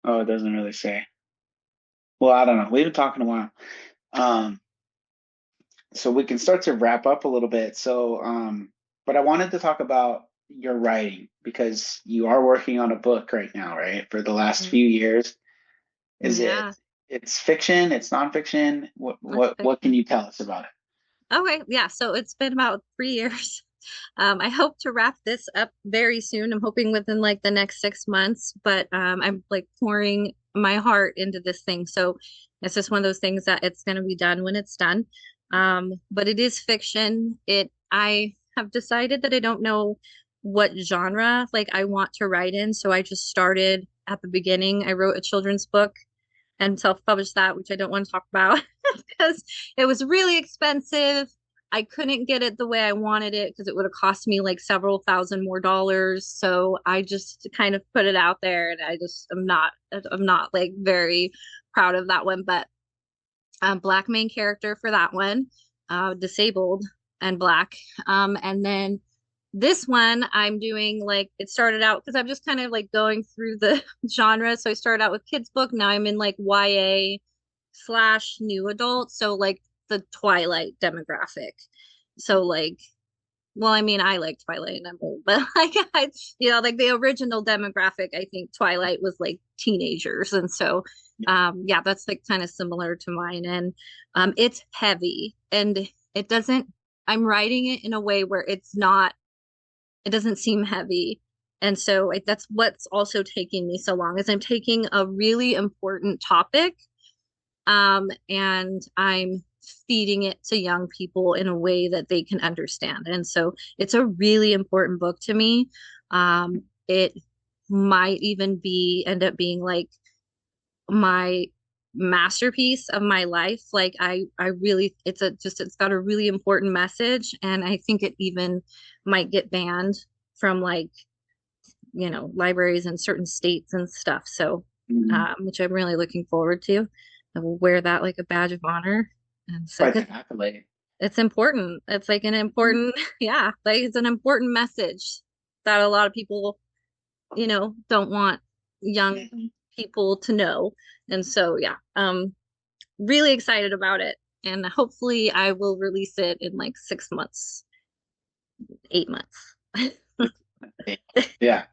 Oh, it doesn't really say. Well, I don't know. We've been talking a while. Um, so we can start to wrap up a little bit. But I wanted to talk about your writing because you are working on a book right now, right? For the last Mhm. few years. Is it, Yeah, it's fiction, it's nonfiction? What that's what what can fiction. you tell us about it? Okay, yeah. So it's been about 3 years. I hope to wrap this up very soon. I'm hoping within like the next 6 months, but I'm like pouring my heart into this thing. So it's just one of those things that it's going to be done when it's done. But it is fiction. I have decided that I don't know what genre like I want to write in. So I just started at the beginning. I wrote a children's book and self-published that, which I don't want to talk about because it was really expensive. I couldn't get it the way I wanted it because it would have cost me like several thousand more dollars. So I just kind of put it out there and I'm not like very proud of that one, but black main character for that one, disabled and black. And then This one I'm doing like it started out because I'm just kind of like going through the genre. So I started out with kids book. Now I'm in like YA slash new adult. So like the Twilight demographic. So like, well, I mean, I like Twilight and I'm old, but like like the original demographic, I think Twilight was like teenagers. And so yeah, that's like kind of similar to mine. And it's heavy and it doesn't, I'm writing it in a way where it doesn't seem heavy. And so that's what's also taking me so long is I'm taking a really important topic, and I'm feeding it to young people in a way that they can understand. And so it's a really important book to me. It might even end up being like my masterpiece of my life. Like I really, it's got a really important message, and I think it even might get banned from like, libraries in certain states and stuff. So, Mhm. which I'm really looking forward to. I will wear that like a badge of honor. And so, Quite 'cause the accolade. it's important. It's like an important, yeah, like it's an important message that a lot of people, don't want young Mhm. people to know. And so, yeah, really excited about it. And hopefully I will release it in like 6 months, 8 months. Yeah.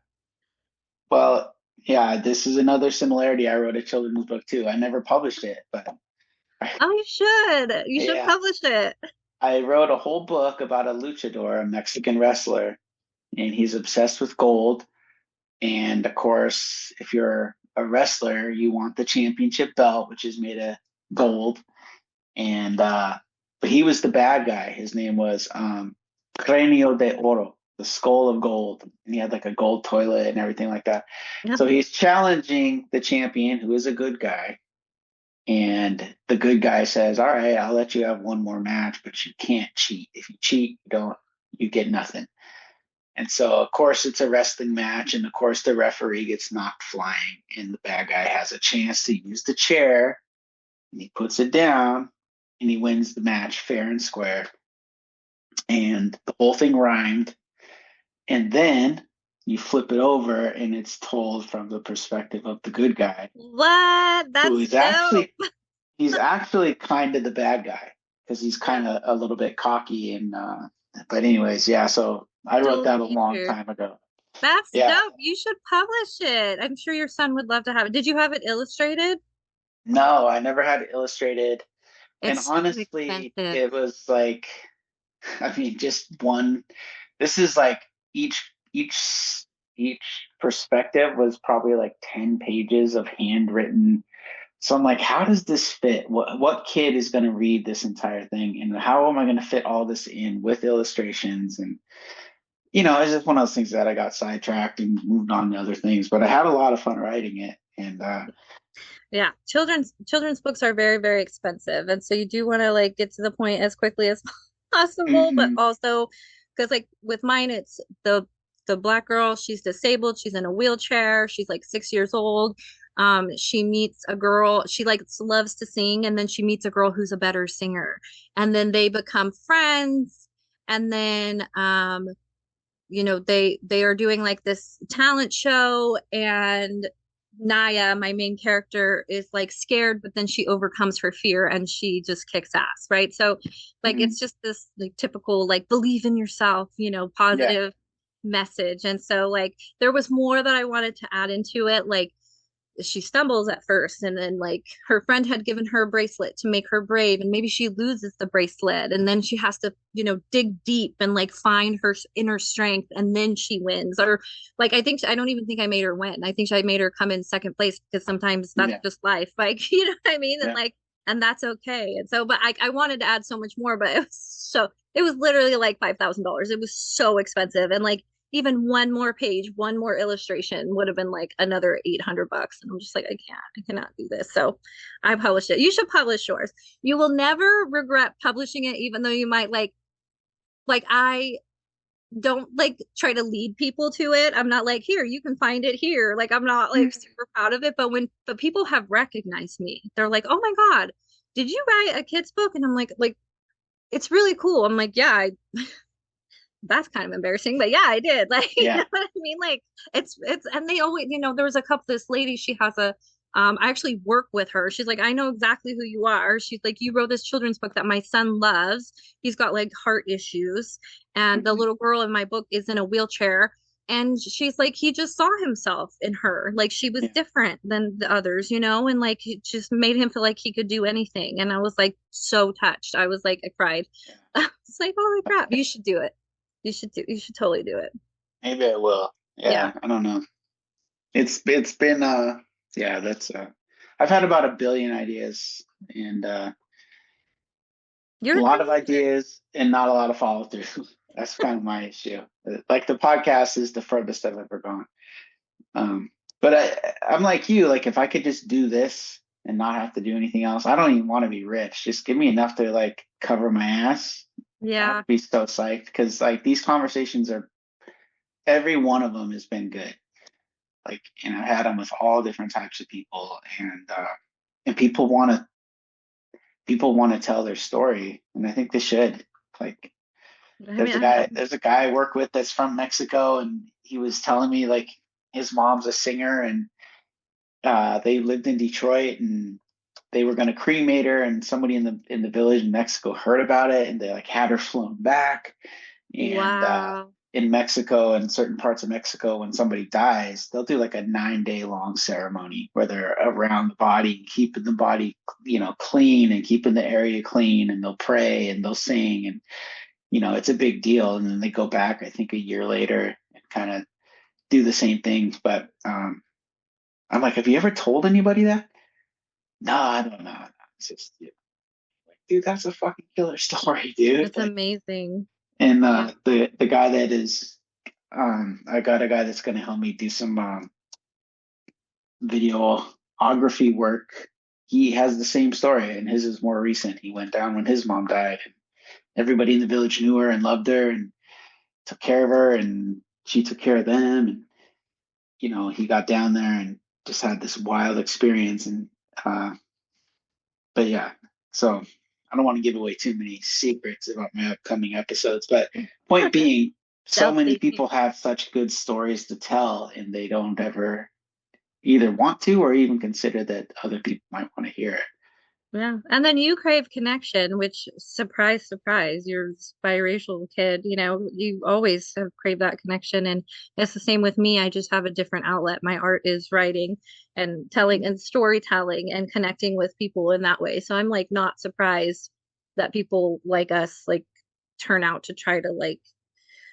Well, yeah, this is another similarity. I wrote a children's book too. I never published it, but Oh, you should. You should yeah, publish it. I wrote a whole book about a luchador, a Mexican wrestler, and he's obsessed with gold. And of course, if you're a wrestler, you want the championship belt, which is made of gold. And but he was the bad guy. His name was Cranio de Oro, the skull of gold, and he had like a gold toilet and everything like that. Yep. So he's challenging the champion, who is a good guy. And the good guy says, "All right, I'll let you have one more match, but you can't cheat. If you cheat, you get nothing." And so, of course, it's a wrestling match, and of course, the referee gets knocked flying, and the bad guy has a chance to use the chair, and he puts it down, and he wins the match fair and square. And the whole thing rhymed. And then you flip it over, and it's told from the perspective of the good guy, What? who That's is dope. actually he's actually kind of the bad guy because he's Yeah. kind of a little bit cocky and but anyways, yeah, so I wrote Dual that a long nature. time ago. That's Yeah. dope. You should publish it. I'm sure your son would love to have it. Did you have it illustrated? No, I never had it illustrated. And It's so honestly, expensive. it was like, I mean, just one. This is like each perspective was probably like 10 pages of handwritten. So I'm like, how does this fit? What kid is going to read this entire thing? And how am I going to fit all this in with illustrations? And it's just one of those things that I got sidetracked and moved on to other things. But I had a lot of fun writing it. And Yeah, children's books are very, very expensive. And so you do want to like get to the point as quickly as possible, but mhm, also because like with mine, it's the black girl, she's disabled, she's in a wheelchair, she's like 6 years old. She meets a girl, she like loves to sing, and then she meets a girl who's a better singer. And then they become friends. And then they are doing like this talent show, and Naya, my main character, is like scared, but then she overcomes her fear and she just kicks ass, right? So like mhm, it's just this like typical like believe in yourself, yeah, positive message. And so like there was more that I wanted to add into it, like she stumbles at first, and then like her friend had given her a bracelet to make her brave, and maybe she loses the bracelet, and then she has to dig deep and like find her inner strength, and then she wins. Or like I don't even think I made her win. I think I made her come in second place, because sometimes that's yeah, just life, like you know what I mean. And yeah. like, and that's okay. And so but I wanted to add so much more, but it was literally like $5,000. It was so expensive. And like even one more page, one more illustration would have been like another $800. And I'm just like, I cannot do this. So I published it. You should publish yours. You will never regret publishing it, even though you might like I don't like try to lead people to it. I'm not like, here, you can find it here. Like I'm not like Mhm. super proud of it. But people have recognized me. They're like, oh my God, did you write a kid's book? And I'm like, it's really cool. I'm like, yeah, that's kind of embarrassing, but yeah, I did. Like, you Yeah. know what I mean? Like, and they always, there was a couple, this lady, she has I actually work with her. She's like, I know exactly who you are. She's like, you wrote this children's book that my son loves. He's got like heart issues, and the Mhm. little girl in my book is in a wheelchair. And she's like, he just saw himself in her. Like, she was Yeah. different than the others, and like it just made him feel like he could do anything. And I was like so touched. I was like, I cried. Yeah. It's like, holy crap, you should do it. You should totally do it. Maybe I will. Yeah. Yeah, I don't know. It's been yeah, that's I've had about a billion ideas and a You're lot of good. ideas and not a lot of follow through. That's kind of my issue. Like the podcast is the furthest I've ever gone. Um, but I'm like you, like if I could just do this and not have to do anything else, I don't even want to be rich. Just give me enough to like cover my ass. I Yeah. would be so psyched because like these conversations are every one of them has been good. Like, and I've had them with all different types of people, and people want to tell their story, and I think they should. Like, I mean, there's a guy I work with that's from Mexico, and he was telling me like his mom's a singer, and they lived in Detroit, and they were going to cremate her, and somebody in the village in Mexico heard about it, and they like had her flown back, and wow. in Mexico and certain parts of Mexico, when somebody dies, they'll do like a 9 day long ceremony where they're around the body, keeping the body, clean and keeping the area clean, and they'll pray and they'll sing, and it's a big deal. And then they go back, I think, a year later and kind of do the same things. But I'm like, have you ever told anybody that? No, I don't know. It's just, like, dude, that's a fucking killer story, dude. It's Like, amazing. and Yeah. the guy that is, I got a guy that's going to help me do some videography work. He has the same story, and his is more recent. He went down when his mom died. Everybody in the village knew her and loved her and took care of her, and she took care of them. And he got down there and just had this wild experience. And uh, but yeah, so I don't want to give away too many secrets about my upcoming episodes. But point being, so They'll many stay people tuned. have such good stories to tell, and they don't ever either want to or even consider that other people might want to hear it. Yeah. And then you crave connection, which surprise, surprise, you're a biracial kid, you always have craved that connection. And it's the same with me. I just have a different outlet. My art is writing and telling and storytelling and connecting with people in that way. So I'm like not surprised that people like us like turn out to try to like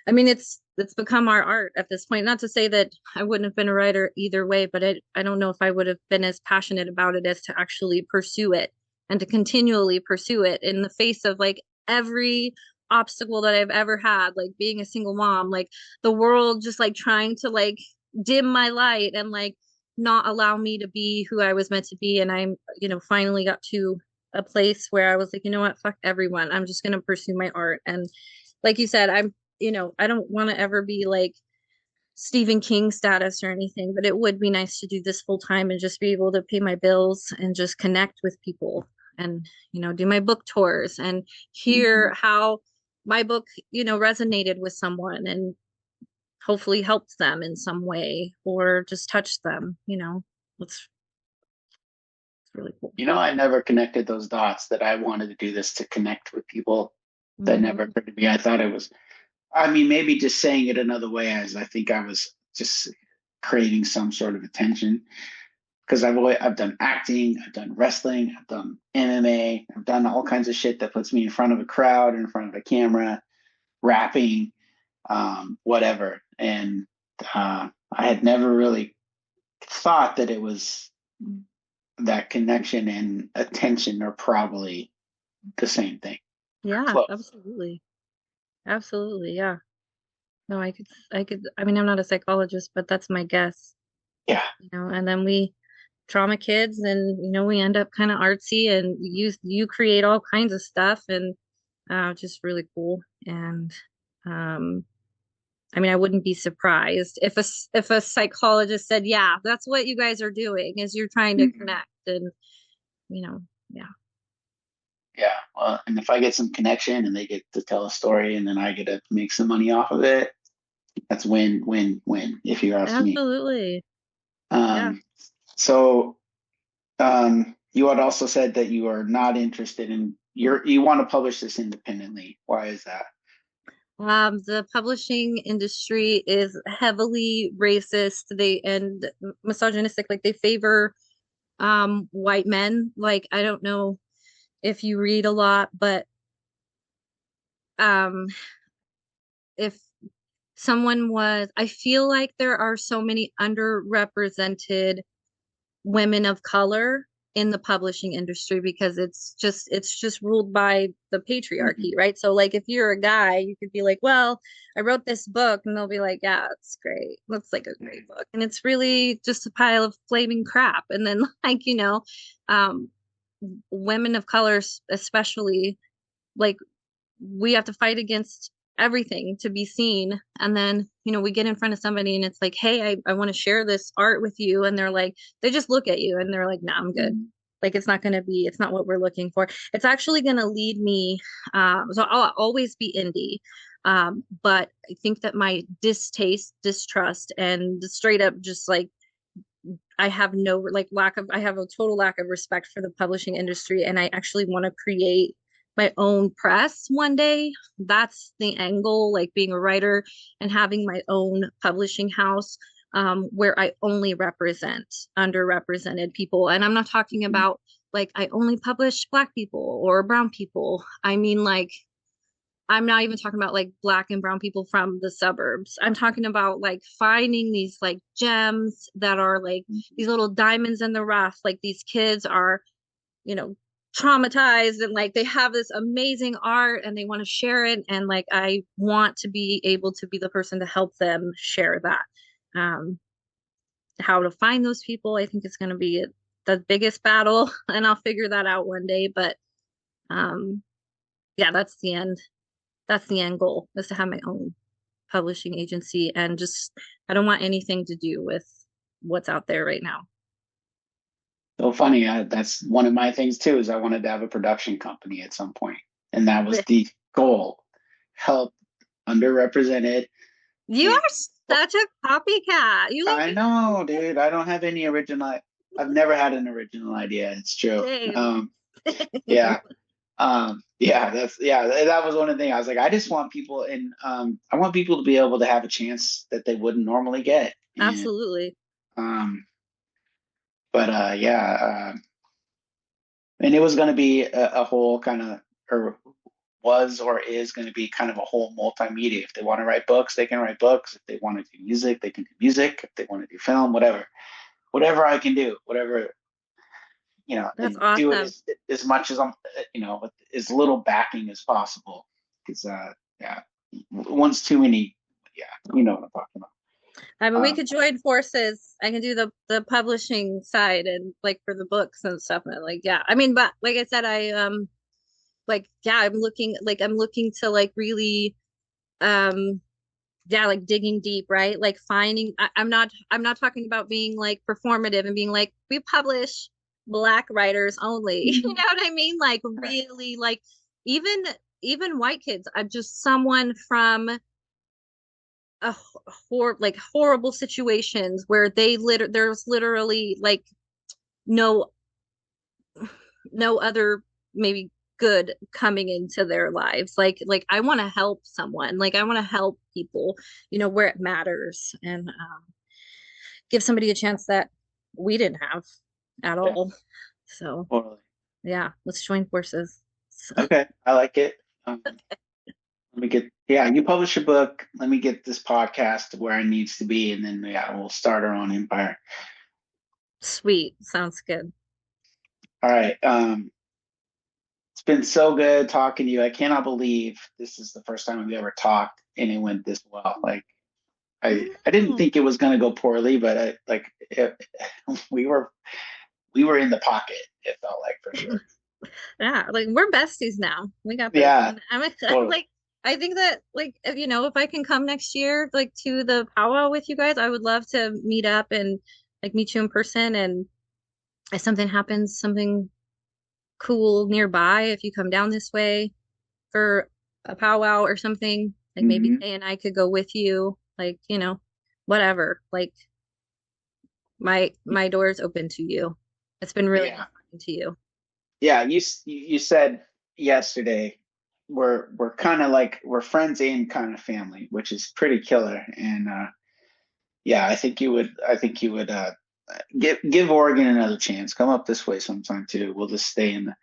I mean, it's become our art at this point. Not to say that I wouldn't have been a writer either way, but I don't know if I would have been as passionate about it as to actually pursue it and to continually pursue it in the face of like every obstacle that I've ever had, like being a single mom, like the world just like trying to like dim my light and like not allow me to be who I was meant to be. And I'm, finally got to a place where I was like, you know what, fuck everyone. I'm just gonna pursue my art. And like you said, I don't want to ever be like Stephen King status or anything, but it would be nice to do this full time and just be able to pay my bills and just connect with people and, do my book tours and Mm-hmm. hear how my book, resonated with someone and hopefully helped them in some way or just touched them, it's really cool. I never connected those dots that I wanted to do this to connect with people. That never Hmm. occurred to me. I thought it was, I mean, maybe just saying it another way, as I think I was just craving some sort of attention because I've done acting, I've done wrestling, I've done MMA, I've done all kinds of shit that puts me in front of a crowd, in front of a camera, rapping, whatever. And I had never really thought that it was that connection and attention are probably the same thing or Yeah, close. absolutely. Absolutely. Yeah. No, I mean, I'm not a psychologist, but that's my guess, Yeah. and then we trauma kids and we end up kind of artsy and you create all kinds of stuff and just really cool and um I mean I wouldn't be surprised if a psychologist said yeah that's what you guys are doing is you're trying to Mhm. connect and you know yeah Yeah. Well, and if I get some connection and they get to tell a story and then I get to make some money off of it, that's win, win, win, if you ask me. Absolutely. Yeah. Um, so you had also said that you are not interested in you want to publish this independently. Why is that? The publishing industry is heavily racist. They and misogynistic. Like they favor white men. Like I don't know if you read a lot, but um if someone was, I feel like there are so many underrepresented women of color in the publishing industry because it's just ruled by the Mhm. patriarchy, right? So like if you're a guy, you could be like, well, I wrote this book, and they'll be like, yeah, it's great. Looks like a great book. And it's really just a pile of flaming crap. And then like, um women of color especially, like we have to fight against everything to be seen. And then, we get in front of somebody and it's like, hey, I want to share this art with you. And they're like, they just look at you and they're like, nah, I'm good. Like it's not what we're looking for. It's actually going to lead me. So I'll always be indie. But I think that my distaste, distrust, and straight up just like I have no like lack of I have a total lack of respect for the publishing industry, and I actually want to create my own press one day. That's the angle, like being a writer and having my own publishing house, where I only represent underrepresented people. And I'm not talking about like I only publish Black people or brown people. I mean like I'm not even talking about like Black and brown people from the suburbs. I'm talking about like finding these like gems that are like these little diamonds in the rough. Like these kids are, you know, traumatized and like they have this amazing art and they want to share it. And like I want to be able to be the person to help them share that. Um, how to find those people, I think is going to be the biggest battle, and I'll figure that out one day. But um, yeah, that's the end goal, is to have my own publishing agency, and just I don't want anything to do with what's out there right now. So funny. That's one of my things too, is I wanted to have a production company at some point. And that was the goal. Help underrepresented. You And are such a copycat. You like I know, dude, I don't have any original. I've never had an original idea. It's true. same. Yeah. Yeah, that was one of the things. I was like, I just want people and I want people to be able to have a chance that they wouldn't normally get. And Absolutely. um, but yeah, and it was going to be a whole kind of, or was or is going to be kind of a whole multimedia. If they want to write books, they can write books. If they want to do music, they can do music. If they want to do film, whatever I can do, whatever, That's and do it awesome. as much as I'm, with as little backing as possible. Because yeah, once too many, yeah, you know what I'm talking about. I mean, we Um, could join forces. I can do the publishing side and like for the books and stuff. And like, yeah. I mean, but like I said, I like yeah, I'm looking to like really um yeah, like digging deep, right? Like finding I'm not talking about being like performative and being like we publish Black writers only. You know what I mean? Like really like even even white kids. I'm just someone from a like horrible situations where there's literally like no no other maybe good coming into their lives. Like I want to help someone. Like I want to help people, where it matters, and give somebody a chance that we didn't have at yeah, all. So totally. yeah, let's join forces. So, Okay, I like it. Let me get, yeah, you publish a book. Let me get this podcast to where it needs to be, and then yeah, we'll start our own empire. sweet. Sounds good. All right. It's been so good talking to you. I cannot believe this is the first time we've ever talked and it went this well. Like I didn't Mm, think it was going to go poorly, but we were we were in the pocket. It felt like for sure. yeah, like we're besties now. We got this. Yeah, And I'm totally. like, I think that like if I can come next year like to the powwow with you guys, I would love to meet up and like meet you in person. And if something happens, something cool nearby if you come down this way for a powwow or something. Like maybe Hmm. Tay and I could go with you. Like, whatever. Like my door is open to you. It's been really nice Yeah. talking to you. Yeah. You said yesterday we're kind of like we're friends and kind of family, which is pretty killer. And yeah, I think you would give Oregon another chance. Come up this way sometime too. We'll just stay in the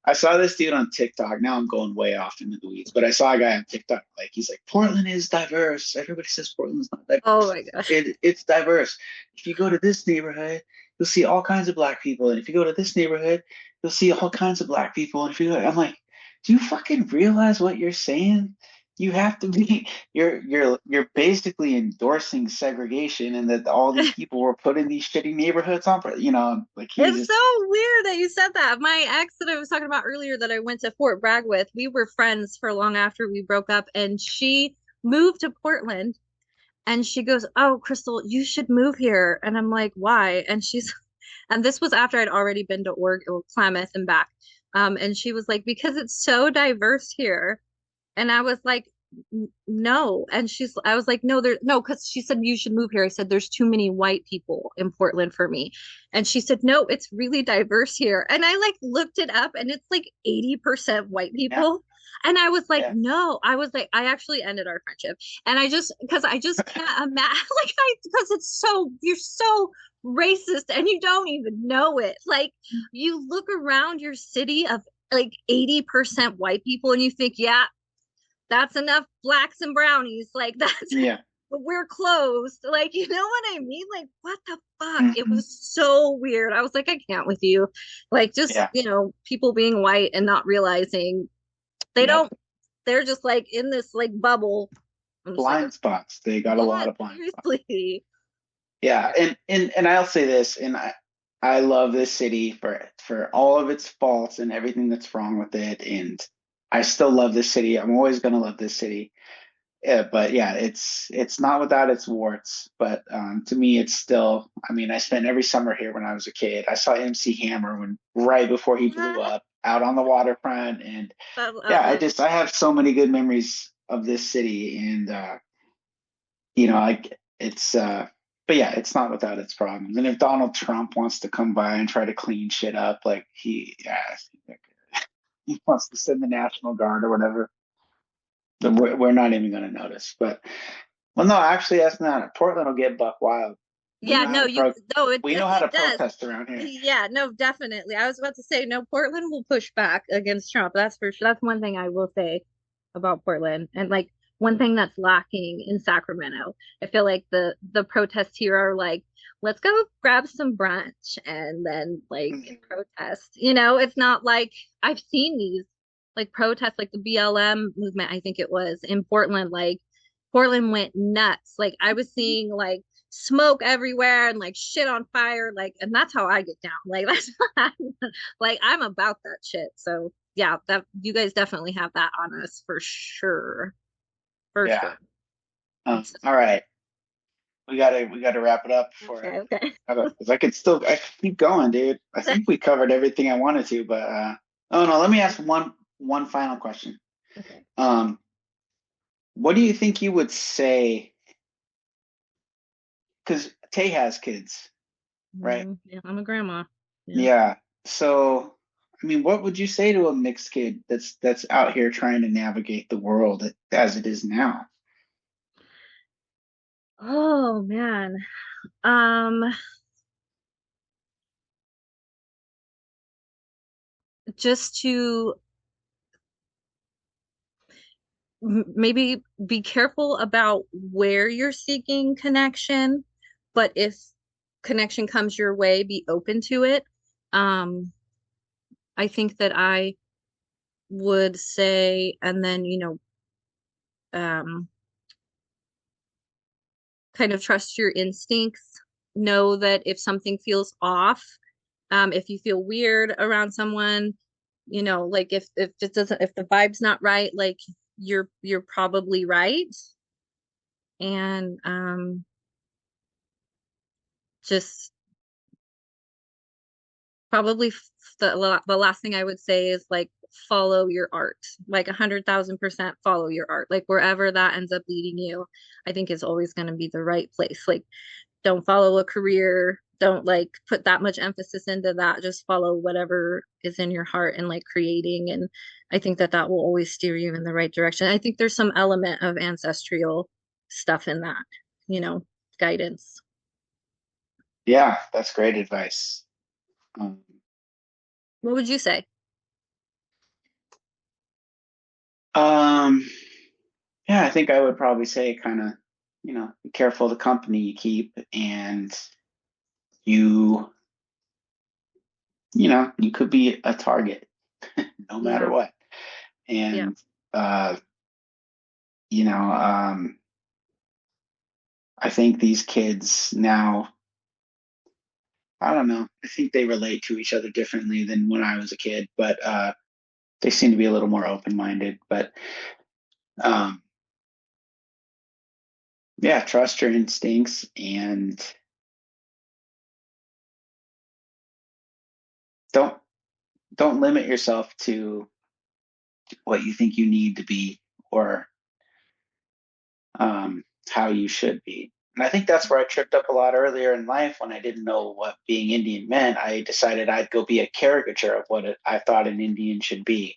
I saw this dude on TikTok. Now I'm going way off into the weeds, but I saw a guy on TikTok. Like he's like, Portland is diverse. Everybody says Portland's not Oh diverse. my gosh. It's diverse. If you go to this neighborhood, you'll see all kinds of black people, and if you go to this neighborhood, you'll see all kinds of black people. And if you go, I'm like, do you fucking realize what you're saying? You have to be. You're basically endorsing segregation, and that all these people were put in these shitty neighborhoods on. Like he's It's just so weird that you said that. My ex that I was talking about earlier that I went to Fort Bragg with, we were friends for long after we broke up, and she moved to Portland and she goes, "Oh, Crystal, you should move here." And I'm like, "Why?" And this was after I'd already been to Oregon, Klamath and back. And she was like, "Because it's so diverse here." And I was like, No. And I was like, no, because she said, you should move here. I said, there's too many white people in Portland for me. And she said, no, it's really diverse here. And I like looked it up and it's like 80% white yeah, people. And I was like, yeah, no, I actually ended our friendship. And because I just can't imagine, because you're so racist and you don't even know it. Like, you look around your city of like 80% white people and you think, yeah, that's enough blacks and brownies. Like that's yeah. we're closed. Like, you know what I mean? Like, what the fuck? It Hmm. was so weird. I was like, I can't with you. Like, just, Yeah. people being white and not realizing they Yep. don't, they're just like in this like bubble. I'm just like, Blind spots. They got a yeah, lot of blind spots. seriously. Yeah, and I'll say this, and I love this city for all of its faults and everything that's wrong with it, and I still love this city. I'm always gonna love this city. But yeah, it's not without its warts. But to me, it's still. I mean, I spent every summer here when I was a kid. I saw MC Hammer when right before he blew up out on the waterfront, and yeah, love I have so many good memories of this city, and like it's but yeah, it's not without its problems. And if Donald Trump wants to come by and try to clean shit up, like he wants to send the National Guard or whatever, then we're not even going to notice. But well, no, actually, that's not. Portland will get buck wild. We Yeah, know how no, to no, it we know how to it does. protest around here. Yeah, no, definitely. I was about to say, no, Portland will push back against Trump. That's for sure. That's one thing I will say about Portland. And like one thing that's lacking in Sacramento. I feel like the protests here are like, let's go grab some brunch and then like Mhm. protest. It's not like I've seen these like protests, like the BLM movement, I think it was in Portland. Like Portland went nuts. Like I was seeing like smoke everywhere and like shit on fire, like, and that's how I get down. Like that's like I'm about that shit. So yeah, that you guys definitely have that on us for sure. For Yeah. sure. All right. We gotta wrap it up before Okay, okay. because I could keep going, dude. I think we covered everything I wanted to, but oh no, let me ask one final question. Okay. Um, what do you think you would say? Because Tay has kids, right? Yeah, I'm a grandma. Yeah. Yeah. So, I mean, what would you say to a mixed kid that's out here trying to navigate the world as it is now? Oh man. Um, just to maybe be careful about where you're seeking connection, but if connection comes your way, be open to it. Um, I think that I would say, and then, kind of trust your instincts. Know that if something feels off, if you feel weird around someone, like if it doesn't, if the vibe's not right, like you're probably right. And just probably the last thing I would say is like follow your art, like 100,000% follow your art, like wherever that ends up leading you, I think is always going to be the right place. Like don't follow a career, don't like put that much emphasis into that, just follow whatever is in your heart and like creating. And I think that that will always steer you in the right direction. I think there's some element of ancestral stuff in that, you know, guidance. Yeah, that's great advice. Um, What would you say? um, yeah, I think I would probably say kind of, be careful the company you keep, and you, you could be a target no matter Yeah, what. yeah. And, uh, you know, um, I think these kids now, I don't know, I think they relate to each other differently than when I was a kid, but they seem to be a little more open-minded. But um, yeah, trust your instincts, and don't don't limit yourself to what you think you need to be, or how you should be. And I think that's where I tripped up a lot earlier in life when I didn't know what being Indian meant. I decided I'd go be a caricature of what I thought an Indian should be.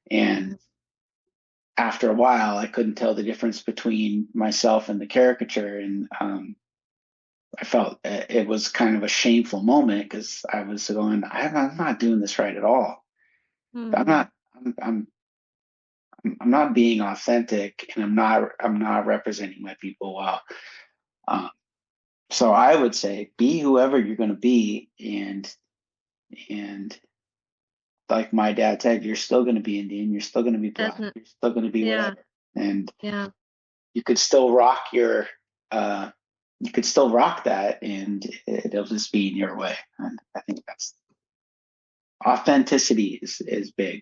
And after a while, I couldn't tell the difference between myself and the caricature. And I felt it was kind of a shameful moment because I was going, I'm not doing this right at all. I'm Mm-hmm. not. I'm not being authentic, and I'm not representing my people well. Um, so I would say be whoever you're going to be, and like my dad said, you're still going to be Indian, you're still going to be black, Doesn't, you're still going to be yeah, whatever, and yeah, you could still rock your uh, you could still rock that, and it'll just be in your way. And I think that's authenticity is big.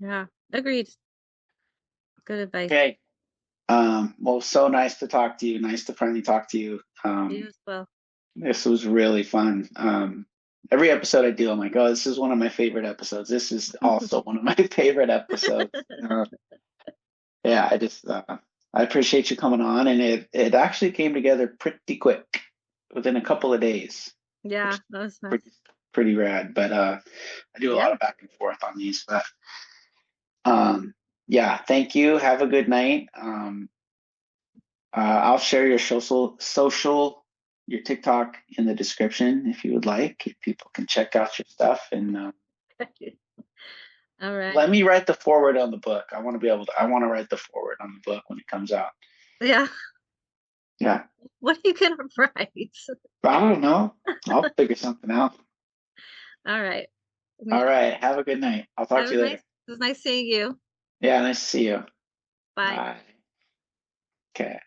yeah. Agreed. Good advice. Okay. Well, so nice to talk to you. Nice to finally talk to you. You as well. This was really fun. Every episode I do, I'm like, oh, this is one of my favorite episodes. This is also one of my favorite episodes. Yeah, I appreciate you coming on, and it actually came together pretty quick, within a couple of days, which Yeah, is that was nice. pretty rad. But I do a lot Yeah. of back and forth on these. But yeah, thank you. Have a good night. I'll share your your TikTok in the description if you would like. If people can check out your stuff, and All right. let me write the forward on the book. I want to write the forward on the book when it comes out. Yeah. Yeah. What are you gonna write? I don't know. I'll figure something out. All right. All Yeah. right. Have a good night. I'll talk That to was you nice. later. It was nice seeing you. Yeah, nice to see you. Bye. Bye. Okay.